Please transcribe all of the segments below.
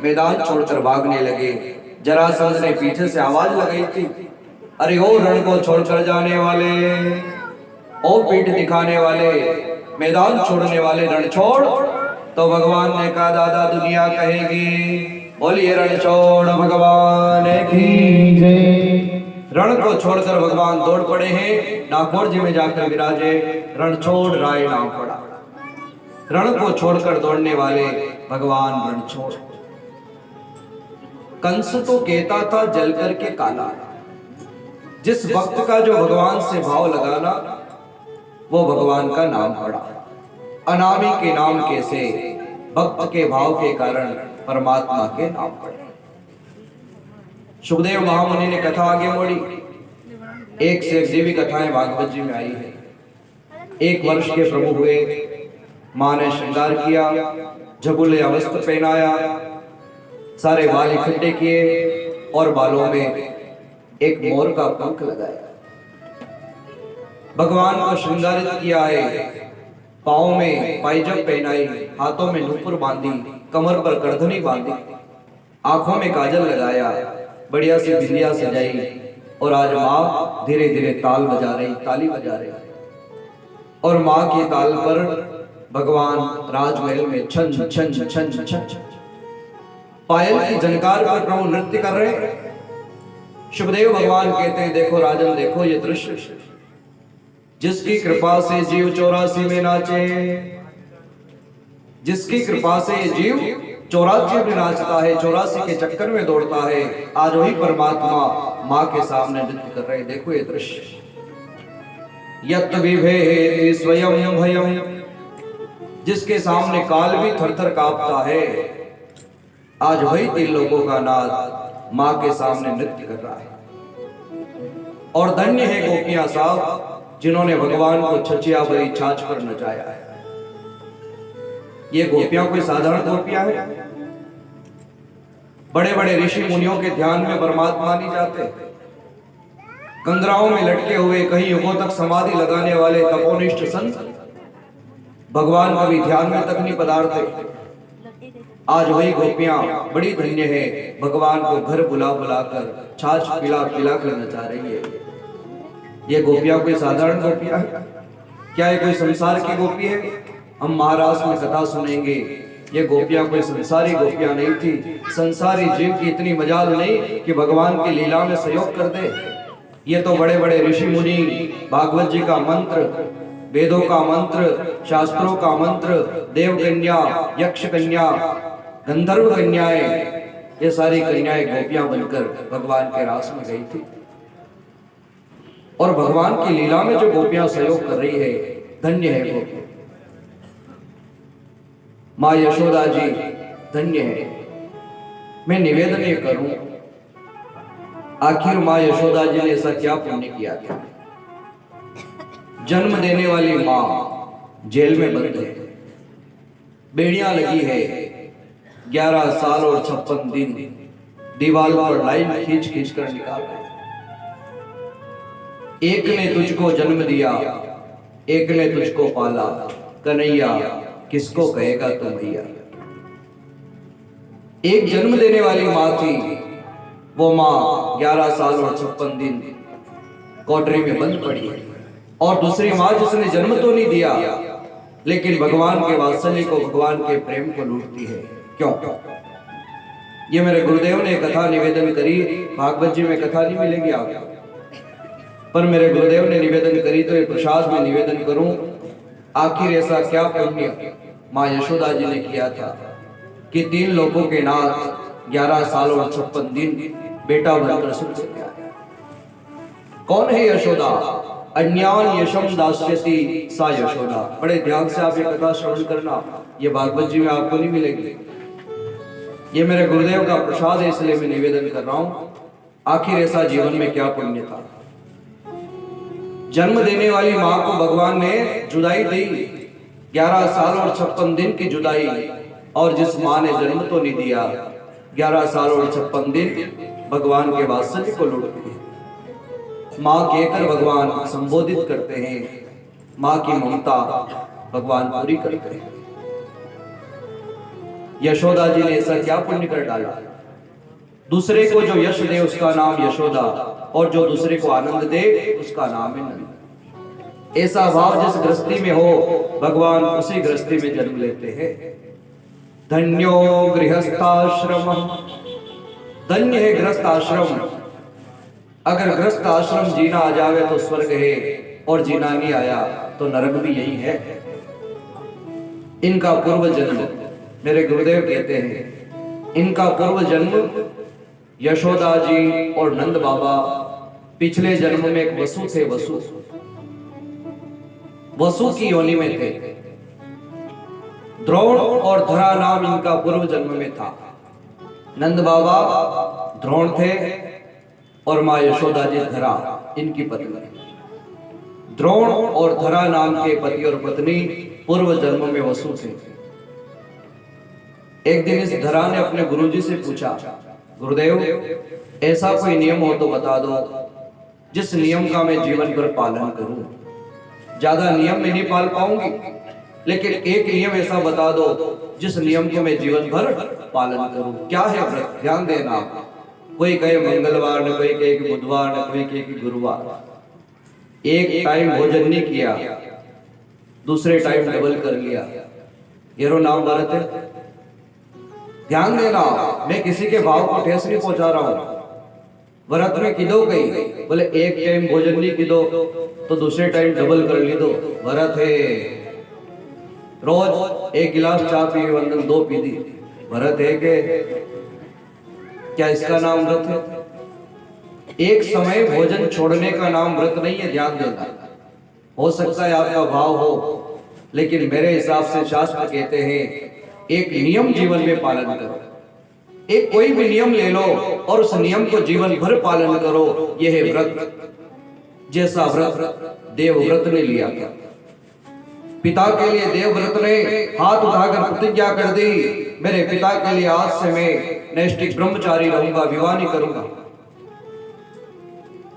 मैदान छोड़कर भागने लगे। जरासंध ने पीछे से आवाज लगाई थी, अरे ओ रण को छोड़कर जाने वाले, ओ पीठ दिखाने वाले, मैदान छोड़ने वाले, रण छोड़। तो भगवान ने कहा, दादा दुनिया कहेगी, बोलिए रण छोड़ भगवान की जय। रण को छोड़कर भगवान दौड़ पड़े हैं, नागौर जी में जाकर विराजे, रण छोड़ राय नाम पड़ा। रण को छोड़कर दौड़ने वाले भगवान रण छोड़। कंस तो कहता था जल करके काला, जिस भक्त का जो भगवान से भाव लगाना, वो भगवान का नाम पड़ा। अनामी के नाम कैसे, भक्त के भाव के कारण परमात्मा के नाम पड़े। सुखदेव महामुनि ने कथा आगे मोड़ी, एक से एक देवी कथाएं भागवत जी में आई है। 1 वर्ष के प्रभु हुए, मां ने श्रृंगार किया, झबुले वस्त्र पहनाया, सारे बाल इकट्ठे किए, और बालों में एक मोर का पंख लगाया। भगवान को श्रृंगारित किया है, पाँव में पायजब पहनाई, हाथों में नूपुर बांधी, कमर पर करधनी बांधी, आंखों में काजल लगाया, बढ़िया सी बिंदिया सजाई और आज माँ धीरे धीरे ताल बजा रही, ताली बजा रही और माँ के ताल पर भगवान राजमहल में छन छन छन छन पायल की झनकार पर प्रभु नृत्य कर रहे हैं। शुभदेव भगवान कहते हैं, देखो राजन, देखो ये दृश्य, जिसकी कृपा से जीव 84 में नाचे, जिसकी कृपा से जीव 84 में नाचता है, 84 के चक्कर में दौड़ता है, आज वही परमात्मा माँ के सामने नृत्य कर रहे। देखो ये दृश्य, यत् विभेति स्वयं भयम, जिसके सामने काल भी थरथर कांपता है, आज वही 3 लोगों का नाथ माँ के सामने नृत्य कर रहा है। और धन्य है गोपियां साहब जिन्होंने भगवान को छचिया भरी छाछ पर नचाया है। ये गोपियां कोई साधारण गोपियां हैं? बड़े बड़े ऋषि मुनियों के ध्यान में परमात्मा नहीं जाते, गंगराओं में लटके हुए कहीं युगों तक समाधि लगाने वाले तपोनिष्ठ संत भगवान कभी ध्यान में तक नहीं पधारते। आज वही गोपियां बड़ी धन्य है, भगवान को घर बुला बुलाकर छाछ पिला पिला कर नचा रही है। ये गोपियां कोई साधारण गोपियां है क्या? ये कोई संसार की गोपी है? हम महाराष्ट्र में कथा सुनेंगे, ये गोपियां कोई संसारी गोपियां नहीं थी। संसारी जीव की इतनी मजाल नहीं कि भगवान की लीला में सहयोग कर दे। ये तो बड़े बड़े ऋषि मुनि, भागवत जी का मंत्र, वेदों का मंत्र, शास्त्रों का मंत्र, देव कन्या, यक्ष कन्या, गंधर्व कन्याएं, ये सारी कन्याएं गोपियां बनकर भगवान के रास में गई थी। और भगवान की लीला में जो गोपियां सहयोग कर रही है, धन्य है गोपियां। माँ यशोदा जी धन्य है। मैं निवेदन ये करूं, आखिर माँ यशोदा जी ने ऐसा क्या पुण्य किया था? जन्म देने वाली माँ जेल में बंद है, बेड़ियां लगी है, 11 साल और 56 दिन दीवार पर लाइन खींच खींच कर निकाल रहे। एक ने तुझको जन्म दिया, एक ने तुझको पाला, कन्हैया किसको कहेगा तू भैया। एक जन्म देने वाली माँ थी, वो माँ 11 साल और 56 दिन कोठरी में बंद पड़ी है। और दूसरी माँ जिसने जन्म तो नहीं दिया, लेकिन भगवान के वात्सल्य को, भगवान के प्रेम को लूटती है। क्यों? ये मेरे गुरुदेव ने कथा निवेदन करी, भागवत जी में कथा नहीं मिलेगी आपको, पर मेरे गुरुदेव ने निवेदन करी तो ये प्रसाद में निवेदन करूं। आखिर ऐसा क्या पुण्य माँ यशोदा जी ने किया था कि 3 लोगों के नाथ 11 साल और 56 दिन बेटा बनकर सुन से आया। कौन है यशोदा? अन्यान यशम दास्यति सा यशोदा। बड़े ध्यान से आप ये कथा श्रवण करना, ये भागवत जी में आपको नहीं मिलेगी। ये मेरे गुरुदेव का प्रसाद है, इसलिए मैं निवेदन कर रहा हूं। आखिर ऐसा जीवन में क्या पुण्य था? जन्म देने वाली माँ को भगवान ने जुदाई दी, 11 साल और 56 दिन की जुदाई। और जिस माँ ने जन्म तो नहीं दिया, 11 साल और 56 दिन भगवान के वात्सल्य को लूटती है। माँ कहकर भगवान संबोधित करते हैं, माँ की ममता भगवान पूरी करते हैं। यशोदा जी ने ऐसा क्या पुण्य कर डाला? दूसरे को जो यश दे उसका नाम यशोदा, और जो दूसरे को आनंद दे उसका नाम है नंद। ऐसा भाव जिस गृहस्थी में हो, भगवान उसी गृहस्थी में जन्म लेते हैं। धन्यो गृहस्थाश्रम, धन्य है गृहस्थ आश्रम। अगर गृहस्थ आश्रम जीना आ जावे तो स्वर्ग है, और जीना नहीं आया तो नरक भी यही है। इनका पूर्व जन्म, मेरे गुरुदेव कहते हैं, इनका पूर्व जन्म यशोदा जी और नंद बाबा पिछले जन्म में एक वसु थे, वसु की योनि में थे। द्रोण और धरा नाम इनका पूर्व जन्म में था। नंद बाबा द्रोण थे और माँ यशोदा जी धरा इनकी पत्नी। द्रोण और धरा नाम के पति और पत्नी पूर्व जन्म में वसु थे। एक दिन इस धरा ने अपने गुरुजी से पूछा, गुरुदेव ऐसा कोई नियम हो तो बता दो जिस नियम का मैं जीवन भर पालन करूं। ज्यादा नियम में नहीं पाल पाऊंगी, लेकिन एक नियम ऐसा बता दो जिस नियम को मैं जीवन भर पालन करूं। क्या है व्रत? ध्यान देना। कोई कहे मंगलवार, न कोई कहे कि बुधवार, न कोई कहे कि गुरुवार। एक टाइम भोजन नहीं किया, दूसरे टाइम डबल कर लिया, येरो नाम व्रत है? ध्यान देना, मैं किसी के भाव को ठेस नहीं पहुंचा रहा हूं। व्रत में किदो गई, बोले एक टाइम भोजन नहीं किदो तो दूसरे टाइम डबल कर ली दो, व्रत है। रोज एक गिलास चाय पी, वंदन 2 पी दी, व्रत है के? क्या इसका नाम व्रत है? एक समय भोजन छोड़ने का नाम व्रत नहीं है। ध्यान देना। हो सकता है आपका भाव हो, लेकिन मेरे हिसाब से शास्त्र कहते हैं एक नियम जीवन में पालन करो। एक कोई भी नियम ले लो और उस नियम को जीवन भर पालन करो, यह है व्रत। जैसा व्रत देवव्रत ने लिया था। पिता के लिए देवव्रत ने हाथ उठाकर प्रतिज्ञा कर दी, मेरे पिता के लिए आज से मैं नैष्ठिक ब्रह्मचारी रहूंगा, विवाह नहीं करूंगा।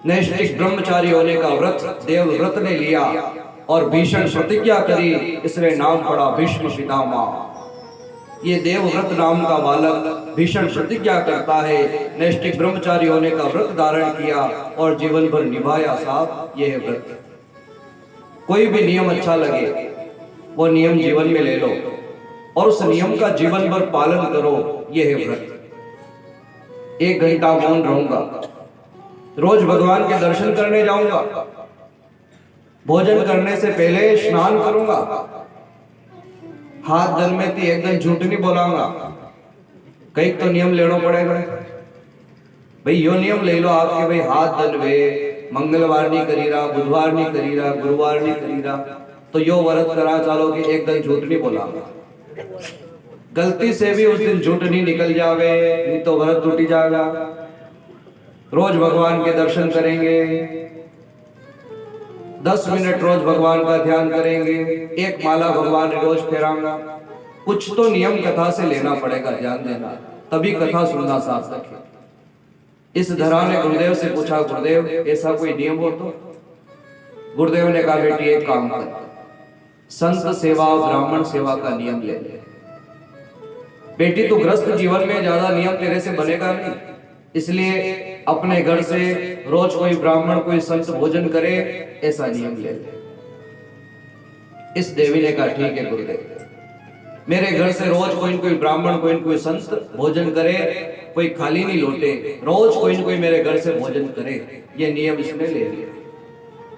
नैष्ठिक ब्रह्मचारी होने का व्रत देवव्रत ने लिया और भीषण प्रतिज्ञा करी, इसलिए नाम पड़ा भीष्म पितामह। ये देवव्रत नाम का बालक भीषण प्रतिज्ञा करता है, नैष्ठिक ब्रह्मचारी होने का व्रत धारण किया और जीवन भर निभाया। साहब, यह है व्रत। कोई भी नियम अच्छा लगे वो नियम जीवन में ले लो और उस नियम का जीवन भर पालन करो, यह है व्रत। 1 घंटा मौन रहूंगा, रोज भगवान के दर्शन करने जाऊंगा, भोजन करने से पहले स्नान करूंगा, हाथ धन में थी एकदम झूठ नहीं बोलाऊंगा। कई तो नियम लेना पड़ेगा भाई, यो नियम ले लो आपके भाई, हाथ धन वे मंगलवार नहीं करी रहा, बुधवार नहीं करी रहा, गुरुवार नहीं करी रहा, तो यो व्रत करा चालो कि एक दिन झूठ नहीं बोलाऊंगा। गलती से भी उस दिन झूठ नहीं निकल जावे, नहीं तो व्रत टूट जाएगा। रोज भगवान के दर्शन करेंगे, 10 मिनट रोज भगवान का ध्यान करेंगे, 1 माला भगवान रोज फेरांगा। कुछ तो नियम कथा से लेना पड़ेगा, ध्यान देना, तभी कथा सुनना सार्थक है। इस धरा ने गुरुदेव से पूछा, गुरुदेव ऐसा कोई नियम हो तो? गुरुदेव ने कहा, बेटी एक काम कर, संत सेवा ब्राह्मण सेवा का नियम ले ले। बेटी तू गृहस्थ जीवन में ज्यादा नियम तेरे से बनेगा नहीं, इसलिए अपने घर से रोज कोई ब्राह्मण कोई संत भोजन करे, ऐसा नियम ले ले। इस देवी ने कहा, ठीक है गुरुदेव, मेरे घर से रोज कोई न कोई ब्राह्मण कोई न कोई संत भोजन करे, कोई खाली नहीं लौटे, रोज कोई न कोई मेरे घर से भोजन करे, ये नियम इसने ले लिया।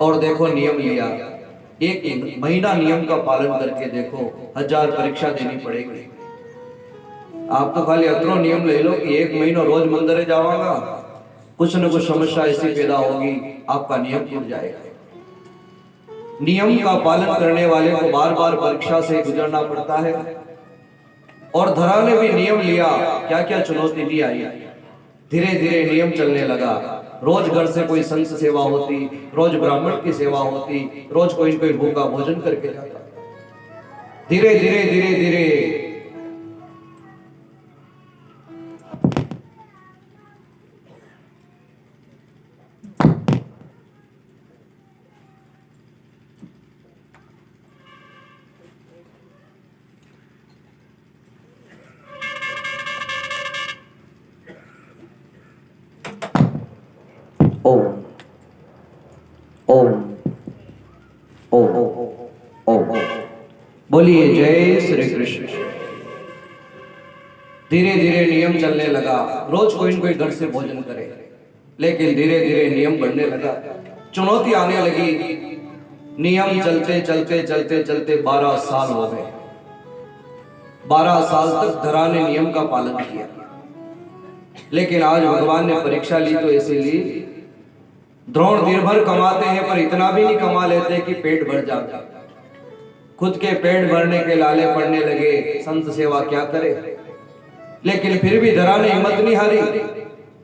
और देखो नियम लिया, 1 महीना नियम का पालन करके देखो, 1000 परीक्षा देनी पड़ेगी। आप तो खाली अतरो नियम ले लो कि 1 महीना रोज मंदिर जावांगा, कुछ न कुछ समस्या ऐसी पैदा होगी, आपका नियम टूट जाएगा। नियम का पालन करने वाले को बार बार परीक्षा से गुजरना पड़ता है। और धरा ने भी नियम लिया, क्या क्या चुनौती भी आई। धीरे धीरे नियम चलने लगा, रोज घर से कोई संत सेवा होती, रोज ब्राह्मण की सेवा होती, रोज कोई न कोई भूखा भोजन करके जाता। धीरे धीरे धीरे धीरे ओम ओम ओम ओम। बोलिए जय श्री कृष्ण। धीरे धीरे नियम चलने लगा, रोज कोई न कोई घर से भोजन करे, लेकिन धीरे धीरे नियम बढ़ने लगा, चुनौती आने लगी। नियम चलते चलते चलते चलते 12 साल हो गए। 12 साल तक धरा ने नियम का पालन किया, लेकिन आज भगवान ने परीक्षा ली तो ऐसे ली, द्रोण दिन भर कमाते हैं पर इतना भी नहीं कमा लेते कि पेट भर जाता। खुद के पेट भरने के लाले पड़ने लगे, संत सेवा क्या करे। लेकिन फिर भी धरा ने हिम्मत नहीं हारी,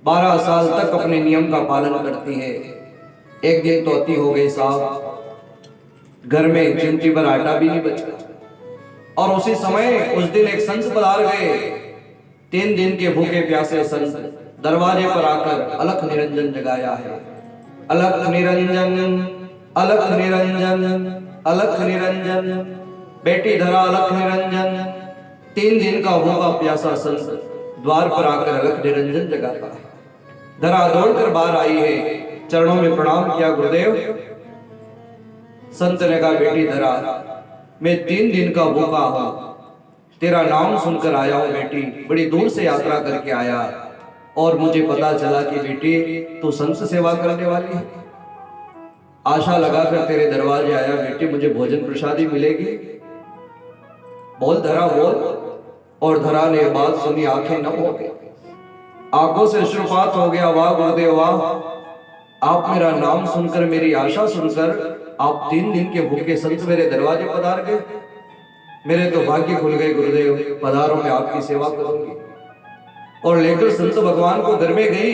12 साल तक अपने नियम का पालन करती है। एक दिन तो अति हो गई साहब, घर में चिमटी भर आटा भी नहीं बचा। और उसी समय उस दिन एक संत पधार गए, 3 दिन के भूखे प्यासे संत दरवाजे पर आकर अलख निरंजन जगाया है। अलख निरंजन, अलख निरंजन, अलख निरंजन। बेटी धरा अलख निरंजन। 3 दिन का भूखा प्यासा संत द्वार पर आकर अलख निरंजन जगाता है। धरा दौड़कर बाहर आई है, चरणों में प्रणाम किया, गुरुदेव। संत ने कहा, बेटी धरा, मैं 3 दिन का भूखा हूं, तेरा नाम सुनकर आया हूं बेटी, बड़ी दूर से यात्रा करके आया और मुझे पता चला कि बेटी तू संत सेवा करने वाली है। आशा लगाकर तेरे दरवाजे आया बेटी, मुझे भोजन प्रसादी मिलेगी? बोल धरा बोल। और धरा ने बात सुनी, आंखें नम हो गई, आंखों से अश्रुपात हो गया। वाह गुरुदेव वाह, आप मेरा नाम सुनकर, मेरी आशा सुनकर आप 3 दिन के भूखे संत मेरे दरवाजे पधार गए। मेरे तो भाग्य खुल गए गुरुदेव, पधारो, मैं आपकी सेवा करूंगी। और लेकर संत भगवान को घर में गई,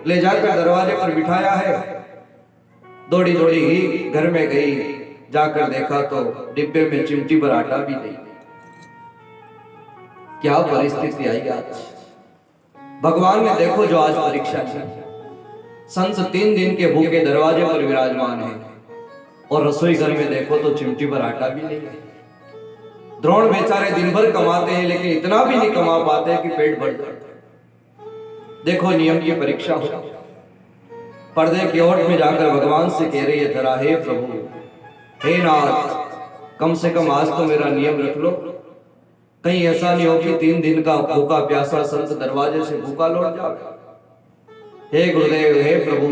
ले जाकर दरवाजे पर बिठाया है। दौड़ी दौड़ी ही घर में गई, जाकर देखा तो डिब्बे में चिमटी पर आटा भी नहीं। क्या परिस्थिति आई आज। भगवान ने देखो जो आज परीक्षा की। संत 3 दिन के भूखे दरवाजे पर विराजमान है और रसोई घर में देखो तो चिमटी पर आटा भी नहीं है। द्रोण बेचारे दिन भर कमाते हैं लेकिन इतना भी नहीं कमा पाते कि पेट भर जाए। देखो नियम की परीक्षा हो। पर्दे की ओट में जाकर भगवान से कह रही है धरा, हे प्रभु, हे नाथ, कम से कम आज तो मेरा नियम रख लो, कहीं ऐसा नहीं हो कि 3 दिन का भूखा प्यासा संत दरवाजे से भूखा लौट जाए। हे गुरुदेव, हे प्रभु,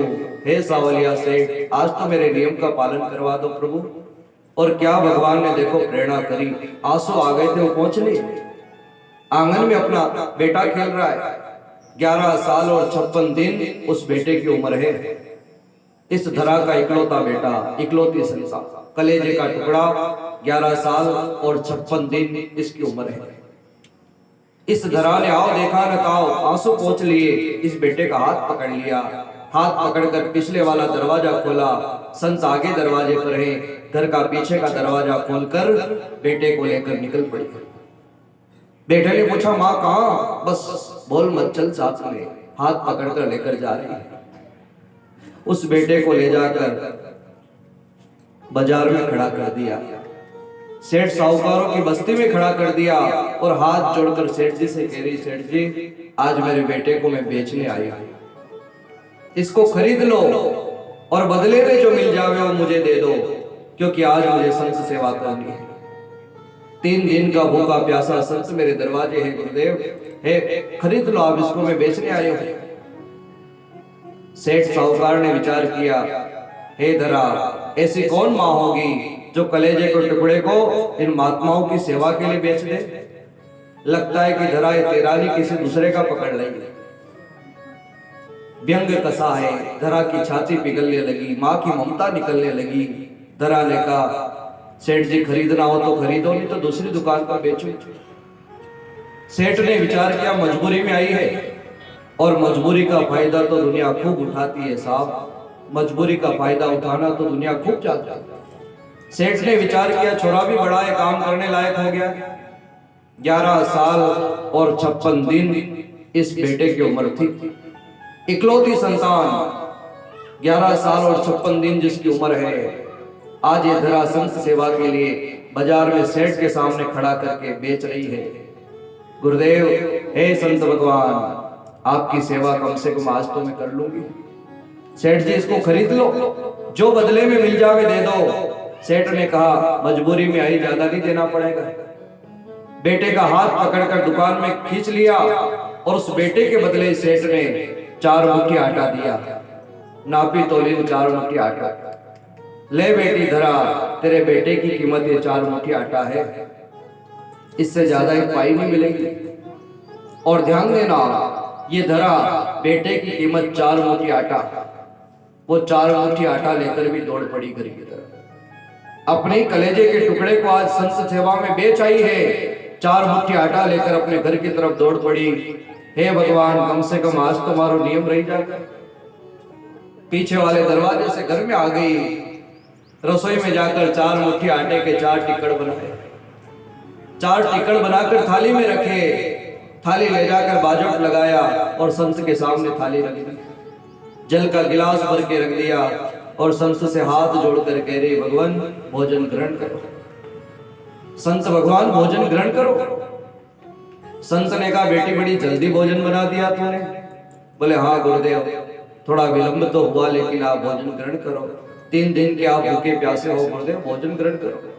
हे सावलिया से आज तो मेरे नियम का पालन करवा दो प्रभु। और क्या भगवान ने देखो प्रेरणा करी, आंसू आ गए थे, वो पहुंच ली आंगन में, अपना बेटा खेल रहा है। 11 साल और 56 दिन उस बेटे की उम्र है। इस धरा का इकलौता बेटा, इकलौती संतान, कलेजे का टुकड़ा, 11 साल और 56 दिन इसकी उम्र है। इस धरा ने आओ देखा न ताओ, आंसू पोंछ लिए, इस बेटे का हाथ पकड़ लिया। हाथ पकड़कर पिछले वाला दरवाजा खोला। संत आगे दरवाजे पर है, घर का पीछे का दरवाजा खोलकर बेटे को लेकर निकल पड़ी। बेटे ने पूछा, माँ कहाँ? बस बोल मत, चल साथ में। हाथ पकड़कर लेकर जा रही है। उस बेटे को ले जाकर बाजार में खड़ा कर दिया, सेठ साहूकारों की बस्ती में खड़ा कर दिया और हाथ जोड़कर सेठ जी से कह रही, सेठ जी आज मेरे बेटे को मैं बेचने आई हूं, इसको खरीद लो और बदले में जो मिल जावे वो मुझे दे दो, क्योंकि आज मुझे संत सेवा करनी है। 3 दिन का भूखा प्यासा संत मेरे दरवाजे है गुरुदेव, हे खरीद लो आप इसको, मैं बेचने आया हूं। सेठ साहूकार ने विचार किया, हे धरा, ऐसी कौन मां होगी जो कलेजे के टुकड़े को इन महात्माओं की सेवा के लिए बेच दे? लगता है कि धरा ये तेरा नहीं किसी दूसरे का पकड़ लेंगे। व्यंग कसा है, धरा की छाती पिघलने लगी, मां की ममता निकलने लगी। धरा ने कहा, सेठ जी खरीदना हो तो खरीदो, नहीं तो दूसरी दुकान पर बेचो। सेठ ने विचार किया, मजबूरी में आई है और मजबूरी का फायदा तो दुनिया खूब उठाती है साहब, मजबूरी का फायदा उठाना तो दुनिया खूब चाहती है। सेठ ने विचार किया, छोरा भी बड़ा है, काम करने लायक हो गया। 11 साल और 56 दिन इस बेटे की उम्र थी, इकलौती संतान, 11 साल और 56 दिन जिसकी उम्र है। आज ये धरा संत सेवा के लिए बाजार में सेठ के सामने खड़ा करके बेच रही है। गुरुदेव, हे संत भगवान, आपकी सेवा कम से कम आज तो मैं कर लूंगी। सेठ जी इसको खरीद लो, जो बदले में मिल जावे दे दो। सेठ ने कहा, मजबूरी में आई, ज्यादा नहीं देना पड़ेगा। बेटे का हाथ पकड़कर दुकान में खींच लिया और उस बेटे के बदले सेठ ने 4 मुट्ठी आटा दिया। नापी तोली 4 मुट्ठी आटा, ले बेटी धरा, तेरे बेटे की कीमत ये 4 मुट्ठी आटा है, इससे ज्यादा एक पाई नहीं मिलेगी। और ध्यान देना, ये धरा बेटे की कीमत 4 मुट्ठी आटा, वो 4 मुट्ठी आटा लेकर भी दौड़ पड़ी घर की तरफ। अपने कलेजे के टुकड़े को आज संत सेवा में बेच आई है, 4 मुट्ठी आटा लेकर अपने घर की तरफ दौड़ पड़ी। हे भगवान, कम से कम आज तुम्हारा नियम रह जाएगा। पीछे वाले दरवाजे से घर में आ गई, रसोई में जाकर 4 मुट्ठी आटे के 4 टिकड़ बनाए, 4 टिकड़ बनाकर थाली में रखे। थाली ले जाकर बाजट लगाया और संत के सामने थाली रख दी, जल का गिलास भर के रख दिया और संत से हाथ जोड़कर कह रहे भगवान भोजन ग्रहण करो। संत भगवान भोजन ग्रहण करो। संत ने कहा बेटी बड़ी जल्दी भोजन बना दिया तूने। बोले हाँ गुरुदेव, थोड़ा विलंब तो हुआ लेकिन आप भोजन ग्रहण करो। 3 दिन के आप भूखे प्यासे हो गुरुदेव, भोजन ग्रहण करो।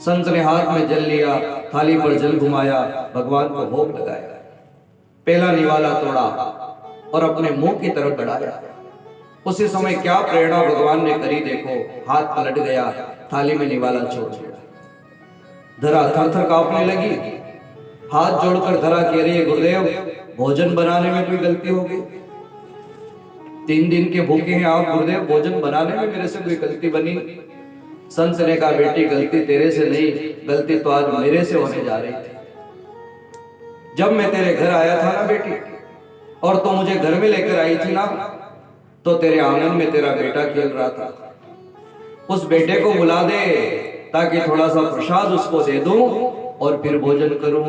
संत ने हाथ में जल लिया, थाली पर जल घुमाया, भगवान को भोग लगाया, पहला निवाला तोड़ा और अपने मुंह की तरफ बढ़ाया। उसी समय क्या प्रेरणा भगवान ने करी देखो, हाथ पलट गया, थाली में निवाला छोड़ दिया। धरा थर थर कांपने लगी, हाथ जोड़कर धरा कह रही है गुरुदेव भोजन बनाने में कोई गलती होगी? 3 दिन के भूखे हैं आप गुरुदेव, भोजन बनाने में मेरे से कोई गलती बनी? संत ने कहा बेटी गलती तेरे से नहीं, गलती तो आज मेरे से होने जा रही थी। जब मैं तेरे घर आया था ना बेटी, और तो मुझे घर में लेकर आई थी ना, तो तेरे आंगन में तेरा बेटा खेल रहा था। उस बेटे को बुला दे ताकि थोड़ा सा प्रसाद उसको दे दूं और फिर भोजन करूं।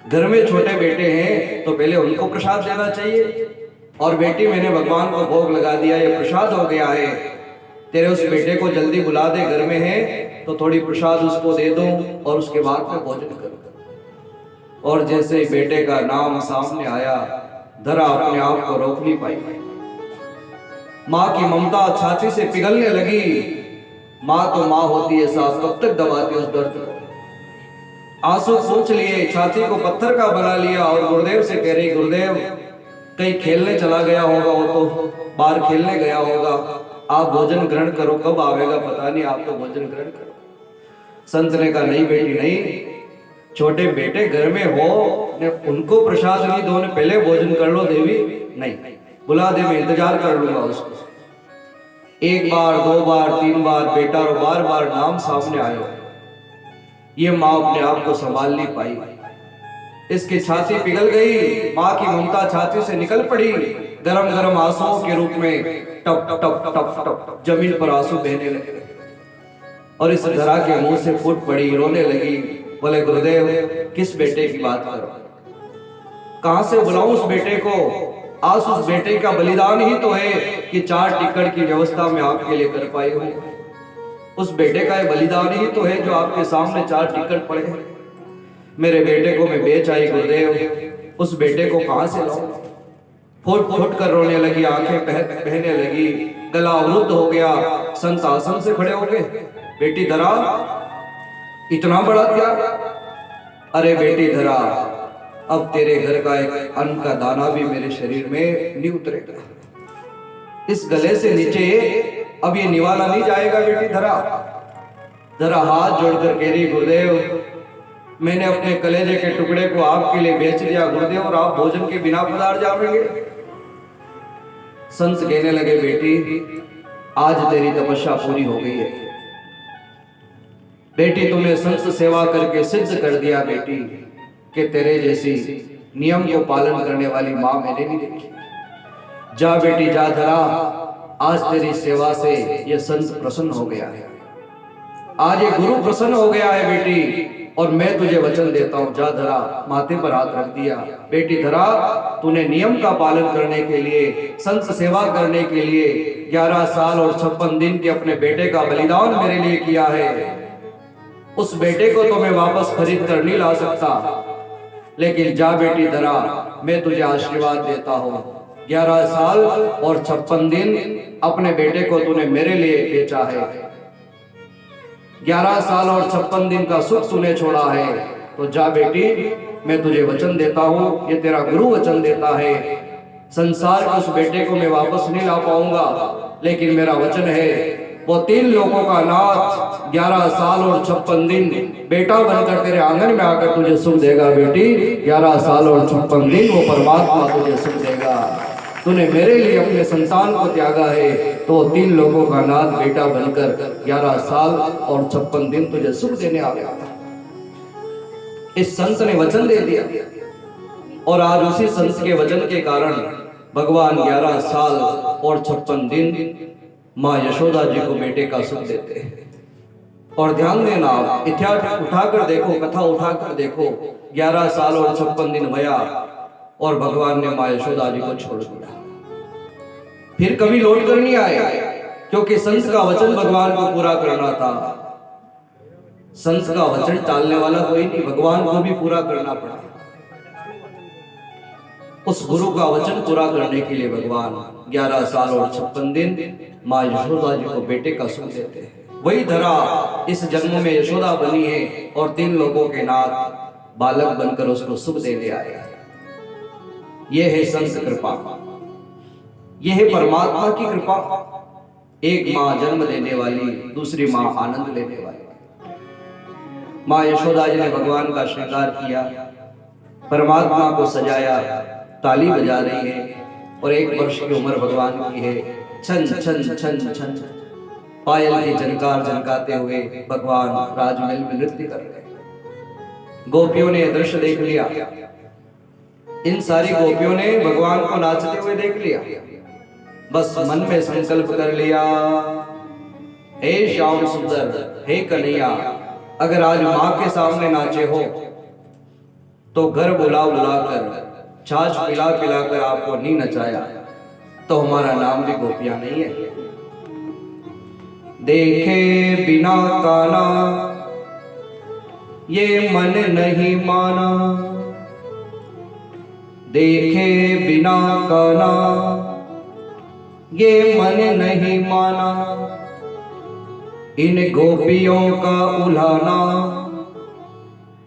घर में छोटे बेटे हैं तो पहले उनको प्रसाद देना चाहिए। और बेटी मैंने भगवान को भोग लगा दिया, ये प्रसाद हो गया है, तेरे उस बेटे को जल्दी बुला दे, घर में है तो थोड़ी प्रसाद उसको दे दूं और उसके बाद में भोजन करूं। और जैसे ही बेटे का नाम सामने आया, धरा अपने आप को रोक नहीं पाई। माँ की ममता छाती से पिघलने लगी। माँ तो माँ होती है साहब, कब तक दबाती उस दर्द को। आंसू पूछ लिए, छाती को पत्थर का बना लिया और गुरुदेव से कह रही गुरुदेव कहीं खेलने चला गया होगा, वो तो बाहर खेलने गया होगा, आप भोजन ग्रहण करो, कब आवेगा पता नहीं, आप तो भोजन ग्रहण करो। संत ने कहा नहीं बेटी नहीं, छोटे बेटे घर में हो, उनको प्रसाद नहीं दो, पहले भोजन कर लो देवी। नहीं, बुला दे, मैं इंतजार कर लूंगा उसको। 1 बार 2 बार 3 बार बेटा और बार बार नाम सामने आया। ये माँ अपने आप को संभाल नहीं पाई, इसकी छाती पिघल गई, माँ की ममता छाती से निकल पड़ी। गरम गरम आंसुओं के रूप में टप टप टप टप जमीन पर आंसू बहने लगे और इस धरा के मुंह से फूट पड़ी, रोने लगी। बोले गुरुदेव किस बेटे की बात करो, कहां से बुलाऊं उस बेटे को? आज उस बेटे का बलिदान ही तो है कि 4 टिकट की व्यवस्था में आपके लिए कर पाई हूं। उस बेटे का बलिदान ही तो है जो आपके सामने 4 टिकट पड़े हैं। मेरे बेटे को मैं बेच आई गुरुदेव, उस बेटे को कहां से लाऊं? फुट फुट कर रोने लगी, आंखें बहने लगी, गला अवरुद्ध हो गया। संत आसन से खड़े हो गए। बेटी धरा इतना बड़ा त्याग? अरे बेटी धरा, अब तेरे घर का एक अन्न का दाना भी मेरे शरीर में नहीं उतरेगा। इस गले से नीचे अब ये निवाला नहीं जाएगा बेटी धरा। धरा हाथ जोड़कर कह रही गुरुदेव मैंने अपने कलेजे के टुकड़े को आपके लिए बेच दिया गुरुदेव, और आप भोजन के बिना पधार जाओगे। संत कहने लगे बेटी आज तेरी तपस्या पूरी हो गई है। बेटी तुमने संत सेवा करके सिद्ध कर दिया बेटी कि तेरे जैसी नियम को पालन करने वाली माँ मैंने नहीं देखी। जा बेटी जा धरा, आज तेरी सेवा से ये संत प्रसन्न हो गया है, आज ये गुरु प्रसन्न हो गया है बेटी। और मैं तुझे वचन देता हूं, जा धरा, माथे पर हाथ रख दिया। बेटी धरा, तूने नियम का पालन करने के लिए, संत सेवा करने के लिए 11 साल और 56 दिन के अपने बेटे का बलिदान मेरे लिए किया है। उस बेटे को तो मैं वापस खरीद कर नहीं ला सकता, लेकिन जा बेटी धरा, मैं तुझे आशीर्वाद देता हूं। 11 साल और 56 दिन अपने बेटे को तूने मेरे लिए बेचा है। 11 साल और 56 दिन का सुख तूने छोड़ा है, तो जा बेटी, मैं तुझे वचन देता हूं, ये तेरा गुरु वचन देता है। संसार के उस बेटे को मैं वापस नहीं ला पाऊंगा, लेकिन मेरा वचन है वो 3 लोगों का नाथ 11 साल और 56 दिन बेटा बनकर तेरे आंगन में आकर तुझे सुख देगा बेटी। 11 साल और 56 दिन वो परमात्मा तुझे सुख देगा। तूने मेरे लिए अपने संतान को त्यागा है, तो 3 लोगों का नाथ बेटा बनकर 11 साल और 56 दिन तुझे सुख देने आ गया। इस संत ने वचन दे दिया, और आज उसी संत के वचन के कारण भगवान 11 साल और 56 दिन माँ यशोदा जी को बेटे का सुख देते हैं। और ध्यान देना, आप इतिहास उठाकर देखो, कथा उठाकर देखो, 11 साल और 56 दिन भया और भगवान ने माँ यशोदा जी को छोड़ दिया। फिर कभी लौट कर नहीं आए, क्योंकि संत का वचन भगवान को पूरा करना था। संत का वचन टालने वाला कोई नहीं, भगवान को भी पूरा करना पड़ा। उस गुरु का वचन पूरा करने के लिए भगवान 11 साल और 56 दिन माँ यशोदा जी को बेटे का सुख देते हैं। वही धरा इस जन्म में यशोदा बनी है और 3 लोगों के नाथ बालक बनकर उसको सुख देने आए। यह है संत कृपा, यह है परमात्मा की कृपा। एक माँ जन्म देने वाली, दूसरी माँ आनंद लेने वाली। माँ यशोदा जी ने भगवान का श्रृंगार किया, परमात्मा को सजाया, ताली बजा रही है और 1 वर्ष की उम्र भगवान की है। छन छन छन छन पायल की झनकार झनकाते हुए भगवान राजमहल में नृत्य कर रहे। गोपियों ने दृश्य देख लिया, इन सारी गोपियों ने भगवान को नाचते हुए देख लिया। बस मन में संकल्प कर लिया, हे श्याम सुंदर, हे कन्हैया, अगर आज माँ के सामने नाचे हो तो घर बुला बुलाकर, छाछ पिला पिलाकर आपको नहीं नचाया तो हमारा नाम भी गोपियां नहीं है। देखे बिना काना ये मन नहीं माना, देखे बिना काना ये मन नहीं माना, इन गोपियों का उलाना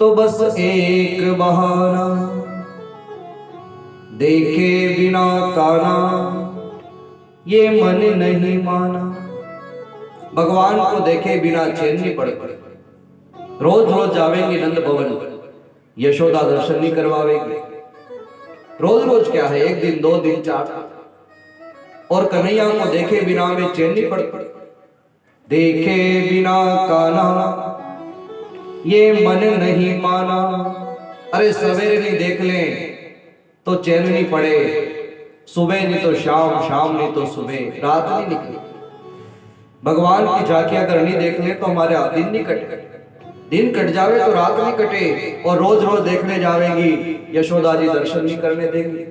तो बस एक बहाना। देखे बिना काना ये मन नहीं माना। भगवान को देखे बिना चैन नहीं पड़ती। रोज रोज जावेंगे नंद भवन, यशोदा दर्शन नहीं करवावेगी। रोज रोज क्या है, 1 दिन 2 दिन 4, और कन्हैया को देखे बिना में चैन नहीं पड़ती। देखे बिना काना ये मन नहीं माना। अरे सवेरे नहीं देख लें तो चैन नहीं पड़े, सुबह नहीं तो शाम, शाम नहीं तो सुबह, रात नहीं निकली। भगवान की झांकी अगर नहीं देख ले तो हमारे दिन नहीं कटे, दिन कट जावे तो रात नहीं कटे। और रोज रोज देखने जावेंगी, यशोदा जी दर्शन नहीं करने देंगी।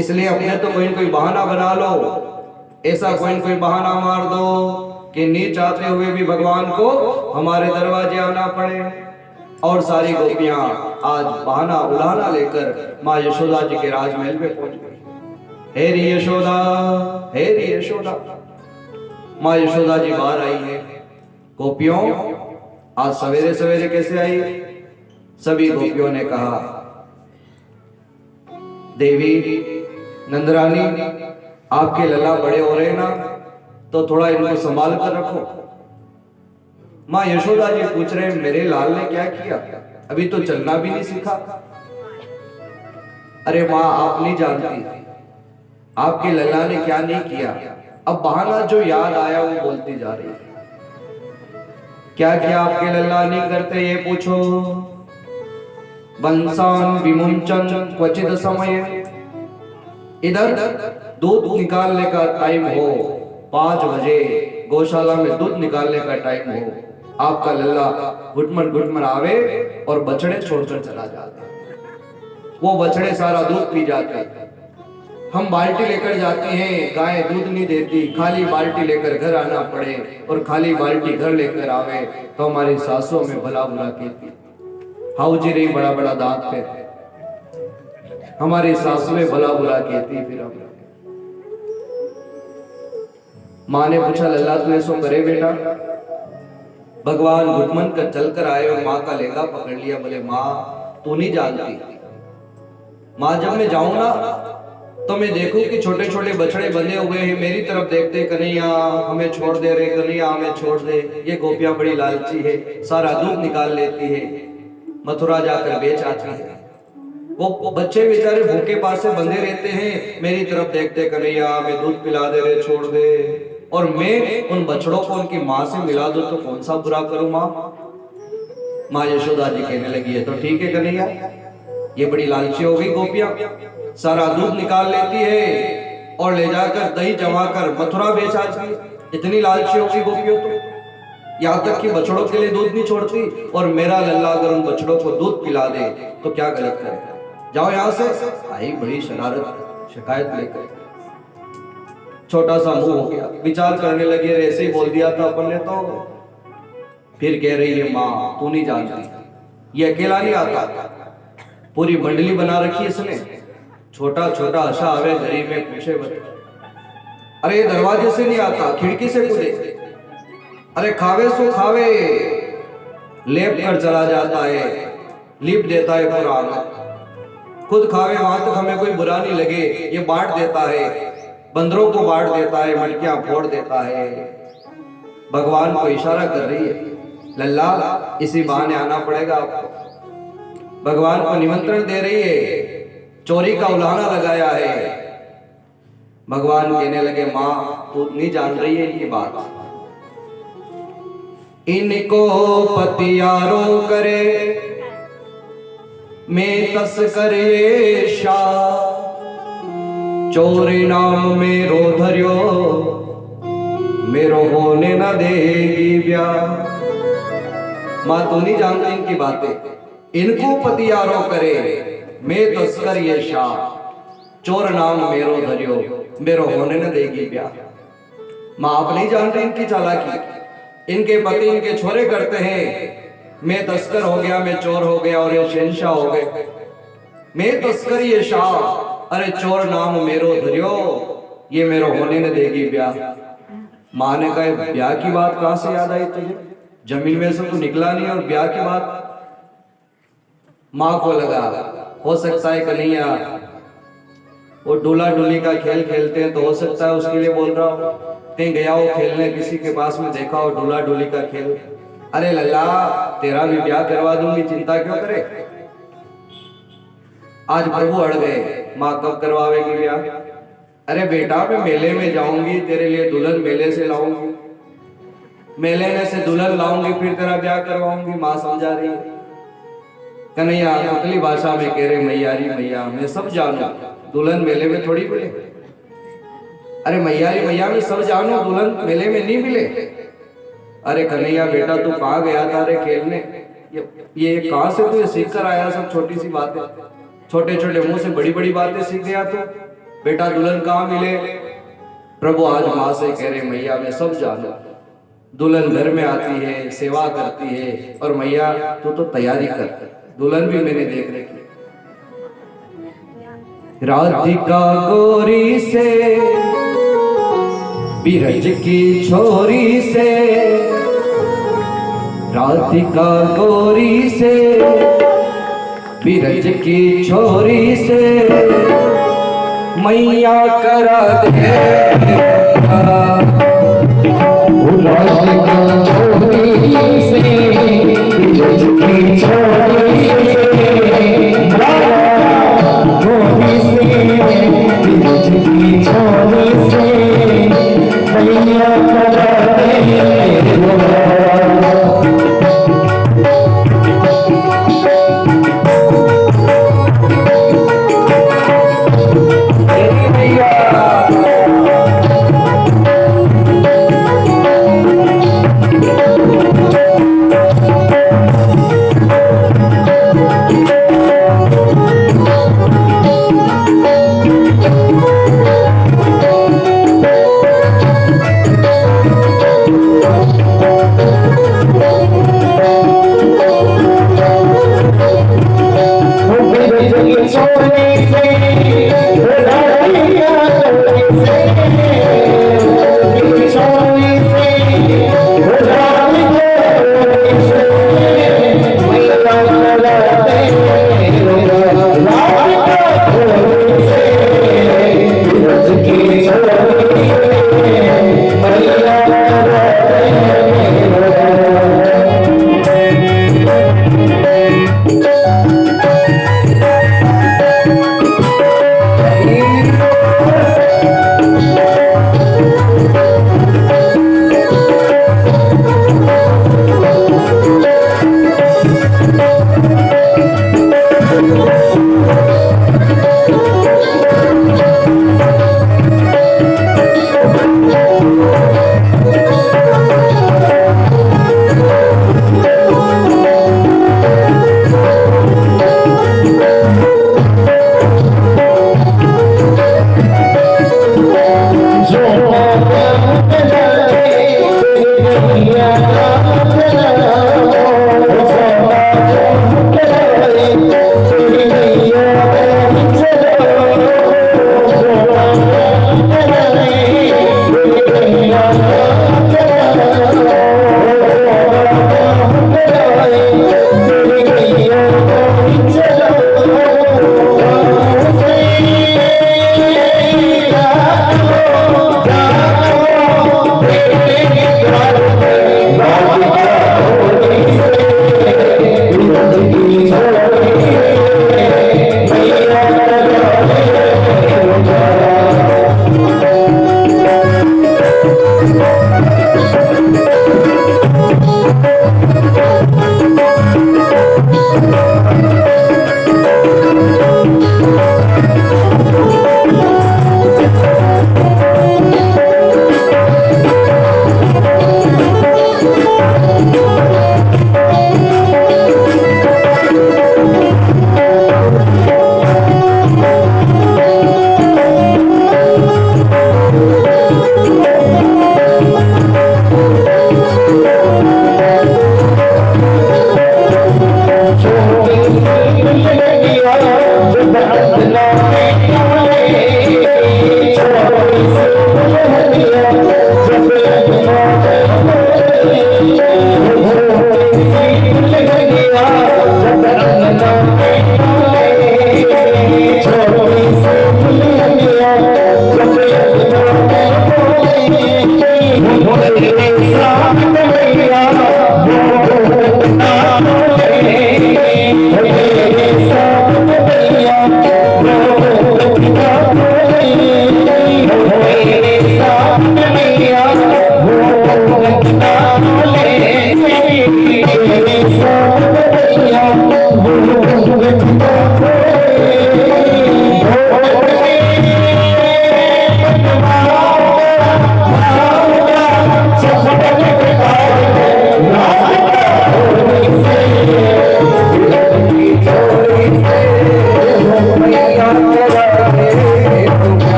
इसलिए अपने तो कोई न कोई बहाना बना लो, ऐसा कोई न कोई बहाना मार दो कि नहीं चाहते हुए भी भगवान को हमारे दरवाजे आना पड़े। और सारी गोपियां आज बहाना उड़ाना लेकर माँ यशोदा जी के राजमहल में पहुंच गई। हे री यशोदा, हे री यशोदा। माँ यशोदा जी बाहर आई है। गोपियों, आज सवेरे सवेरे कैसे आई? सभी गोपियों ने कहा, देवी नंदरानी, आपके लला बड़े हो रहे ना, तो थोड़ा इनको संभाल कर रखो। माँ यशोदा जी पूछ रहे, मेरे लाल ने क्या किया? अभी तो चलना भी नहीं सीखा। अरे माँ, आप नहीं जानती आपके लला ने क्या नहीं किया। अब बहाना जो याद आया वो बोलती जा रही है। क्या किया आपके लल्ला नहीं करते, ये पूछो। बंसान विमुंचन क्वचित समय, इधर दूध निकालने का टाइम हो, 5 बजे गौशाला में दूध निकालने का टाइम हो, आपका लल्ला घुटमन घुटमन आवे और बछड़े छोड़कर चला जाता। वो बछड़े सारा दूध पी जाते। हम बाल्टी लेकर जाते हैं, गाय दूध नहीं देती, खाली बाल्टी लेकर घर आना पड़े, और खाली बाल्टी घर लेकर आवे तो हमारी सासों में भला बुरा कहती, हाउजी रही बड़ा बड़ा दांत पे, हमारी सासुएं भला बुरा कहती। फिर हम माँ ने पूछा, लल्ला तू ऐसो करे बेटा? भगवान घुटमन कर चल कर आए और माँ का लेगा पकड़ लिया। बोले, माँ तू नहीं जानती, माँ जब मैं जाऊं ना तो मैं देखूं कि छोटे छोटे बछड़े बंधे हुए हैं, मेरी तरफ देखते, कन्हैया हमें छोड़ दे रे, कन्हैया हमें छोड़ दे। ये गोपियां बड़ी लालची है, सारा दूध निकाल लेती है, मथुरा जाकर बेच आती है। वो बच्चे बेचारे भूखे पास से बंधे रहते हैं, मेरी तरफ देखते, कन्हैया हमें दूध पिला दे रे, छोड़ दे। और मैं उन बछड़ों को उनकी माँ से मिला दूं तो कौन सा बुरा करूं माँ? माँ यशोदा जी कहने लगी है, तो ठीक है कन्हैया, ये बड़ी लालची हो गई गोपियां, सारा दूध निकाल लेती है और ले जाकर दही जमा कर मथुरा बेच आती है। इतनी लालची हो गई गोपियों तो। यहाँ तक कि बछड़ों के लिए दूध नहीं छोड़ती, और मेरा लल्ला अगर उन बछड़ों को दूध पिला दे तो क्या गलत करे। जाओ यहाँ से। आई बड़ी शरारत, शिकायत लेकर। छोटा सा मुंह हो गया, विचार करने लगी, ऐसे ही बोल दिया था अपन ने तो। फिर कह रही है माँ तू नहीं जानती, ये अकेला नहीं आता, पूरी मंडली बना रखी इसने। छोटा छोटा आशा आवे गरीब में पूछे बता, अरे ये दरवाजे से नहीं आता, खिड़की से कूदे, अरे खावे सो खावे, लेप कर चला जाता है, लीप देता है पूरा आंगन, खुद खावे वहां तक हमें कोई बुरा नहीं लगे, ये बांट देता है, बंदरों को बांट देता है, मटकियां फोड़ देता है। भगवान को इशारा कर रही है, लल्ला इसी बहाने आना पड़ेगा आपको। भगवान को निमंत्रण दे रही है, चोरी का उलाहना लगाया है। भगवान कहने लगे माँ तू नहीं जान रही है इनकी बात, इनको पतियारो करे मैं तस्कर ये शाह, चोरी नाम मेरो धर्यो मेरो होने न देगी ब्याह। मां तू नहीं जानती इनकी बातें, इनको पतियारो करे मैं तस्कर ये शाह, चोर नाम मेरो धर्यो मेरो होने न देगी ब्याह। मां आप नहीं जानते इनकी चालाकी, इनके पति इनके छोरे करते हैं, मैं तस्कर हो गया, मैं चोर हो गया और ये शहंशाह हो गए। मैं तस्कर ये शाह, अरे चोर नाम मेरो धर्यो ये मेरो होने न देगी ब्याह। माँ ने कहा ब्याह की बात कहां से याद आई तुझे, जमीन में से तो निकला नहीं और ब्याह की बात। माँ को लगा हो सकता है कन्हैया वो डोला डोली का खेल खेलते हैं, तो हो सकता है उसके लिए बोल रहा हो, कहीं गया हो खेलने, किसी के पास में देखा हो डोला डोली का खेल। अरे लल्ला तेरा भी ब्याह करवा दूंगी, चिंता क्यों करे। आज प्रभु अड़ गए, माँ कब करवावेगी ब्याह। अरे बेटा मैं मेले में जाऊंगी, तेरे लिए दुल्हन मेले से लाऊंगी, मेले में से दुल्हन लाऊंगी, फिर तेरा ब्याह करवाऊंगी। माँ समझा रही है। कन्हैया उतली भाषा में कह रहे मैयारी मैया मैं सब जानू, दुल्हन मेले में थोड़ी मिले। अरे मैयारी मैया मैं सब जानू, दुल्हन मेले में नहीं मिले। अरे कन्हैया बेटा तू कहाँ गया था रे खेलने, ये कहाँ से तू सीख कर आया सब छोटी सी बातें, छोटे छोटे मुंह से बड़ी बड़ी बातें सीख गया तू। बेटा दुल्हन कहाँ मिले। प्रभु आज माँ से कह रहे मैया मैं सब जानू, दुल्हन घर में आती है, सेवा करती है, और मैया तू तो तैयारी कर, दुल्हन भी मैंने देख रखी। राधिका गोरी से बिरज की छोरी से, राधिका गोरी से बिरज की छोरी से, मैया करा दे राधिका गोरी से बिरज की छोरी से,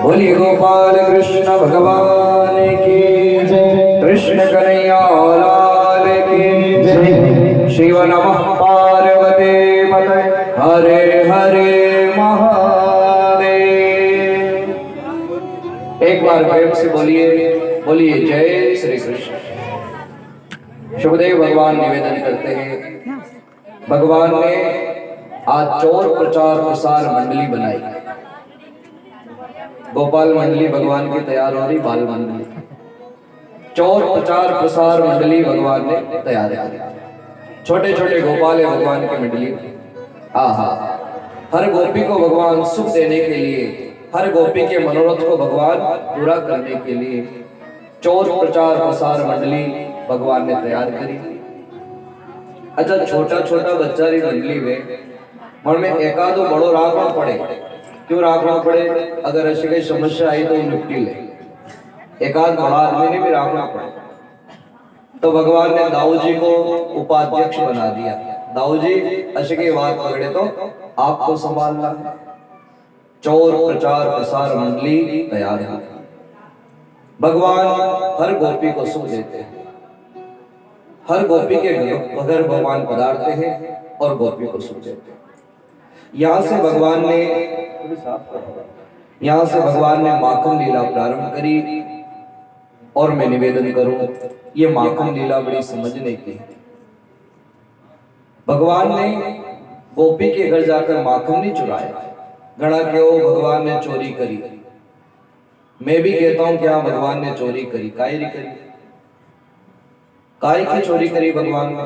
बोलिए गोपाल कृष्ण भगवान की जय, कृष्ण कन्हैया लाल की जय। शिव नमः पार्वती पते, हरे हरे महादेव। एक बार प्रेम से बोलिए, बोलिए जय श्री कृष्ण। शुभदेव भगवान निवेदन करते हैं, भगवान ने आज चौर प्रचार प्रसार मंडली बनाई। गोपाल मंडली भगवान की तैयार हो रही, बाल मंडली, चौर प्रचार प्रसार मंडली भगवान ने तैयार की। छोटे छोटे गोपाल है भगवान की मंडली। आहा, हर गोपी को भगवान सुख देने के लिए, हर गोपी के मनोरथ को भगवान पूरा करने के लिए चौर प्रचार प्रसार मंडली भगवान ने तैयार करी। अच्छा, छोटा छोटा बच्चा री मंडली में मन में एकादो बड़ो राखना पड़े। क्यों राखना पड़े? अगर ऐसी कोई समस्या आई तो निपटी ले। एकाध बड़ा आदमी ने भी राखना पड़े। तो भगवान ने दाऊ जी को उपाध्यक्ष बना दिया। दाऊ जी ऐसे की बात पकड़े तो आपको संभालना। चौर प्रचार प्रसार मंडली तैयार है। भगवान हर गोपी को सुख देते हैं, हर गोपी के घर भगवान पधारते हैं और गोपी को सुख देते हैं। यहाँ से भगवान ने माखन लीला प्रारंभ करी। और मैं निवेदन करूं, ये माखन लीला बड़ी समझने की है। भगवान ने गोपी के घर जाकर माखन नहीं चुराया। घड़ा क्यों भगवान ने चोरी करी। मैं भी कहता हूं क्या भगवान ने चोरी करी, काहे करी, काहे की चोरी करी भगवान ने।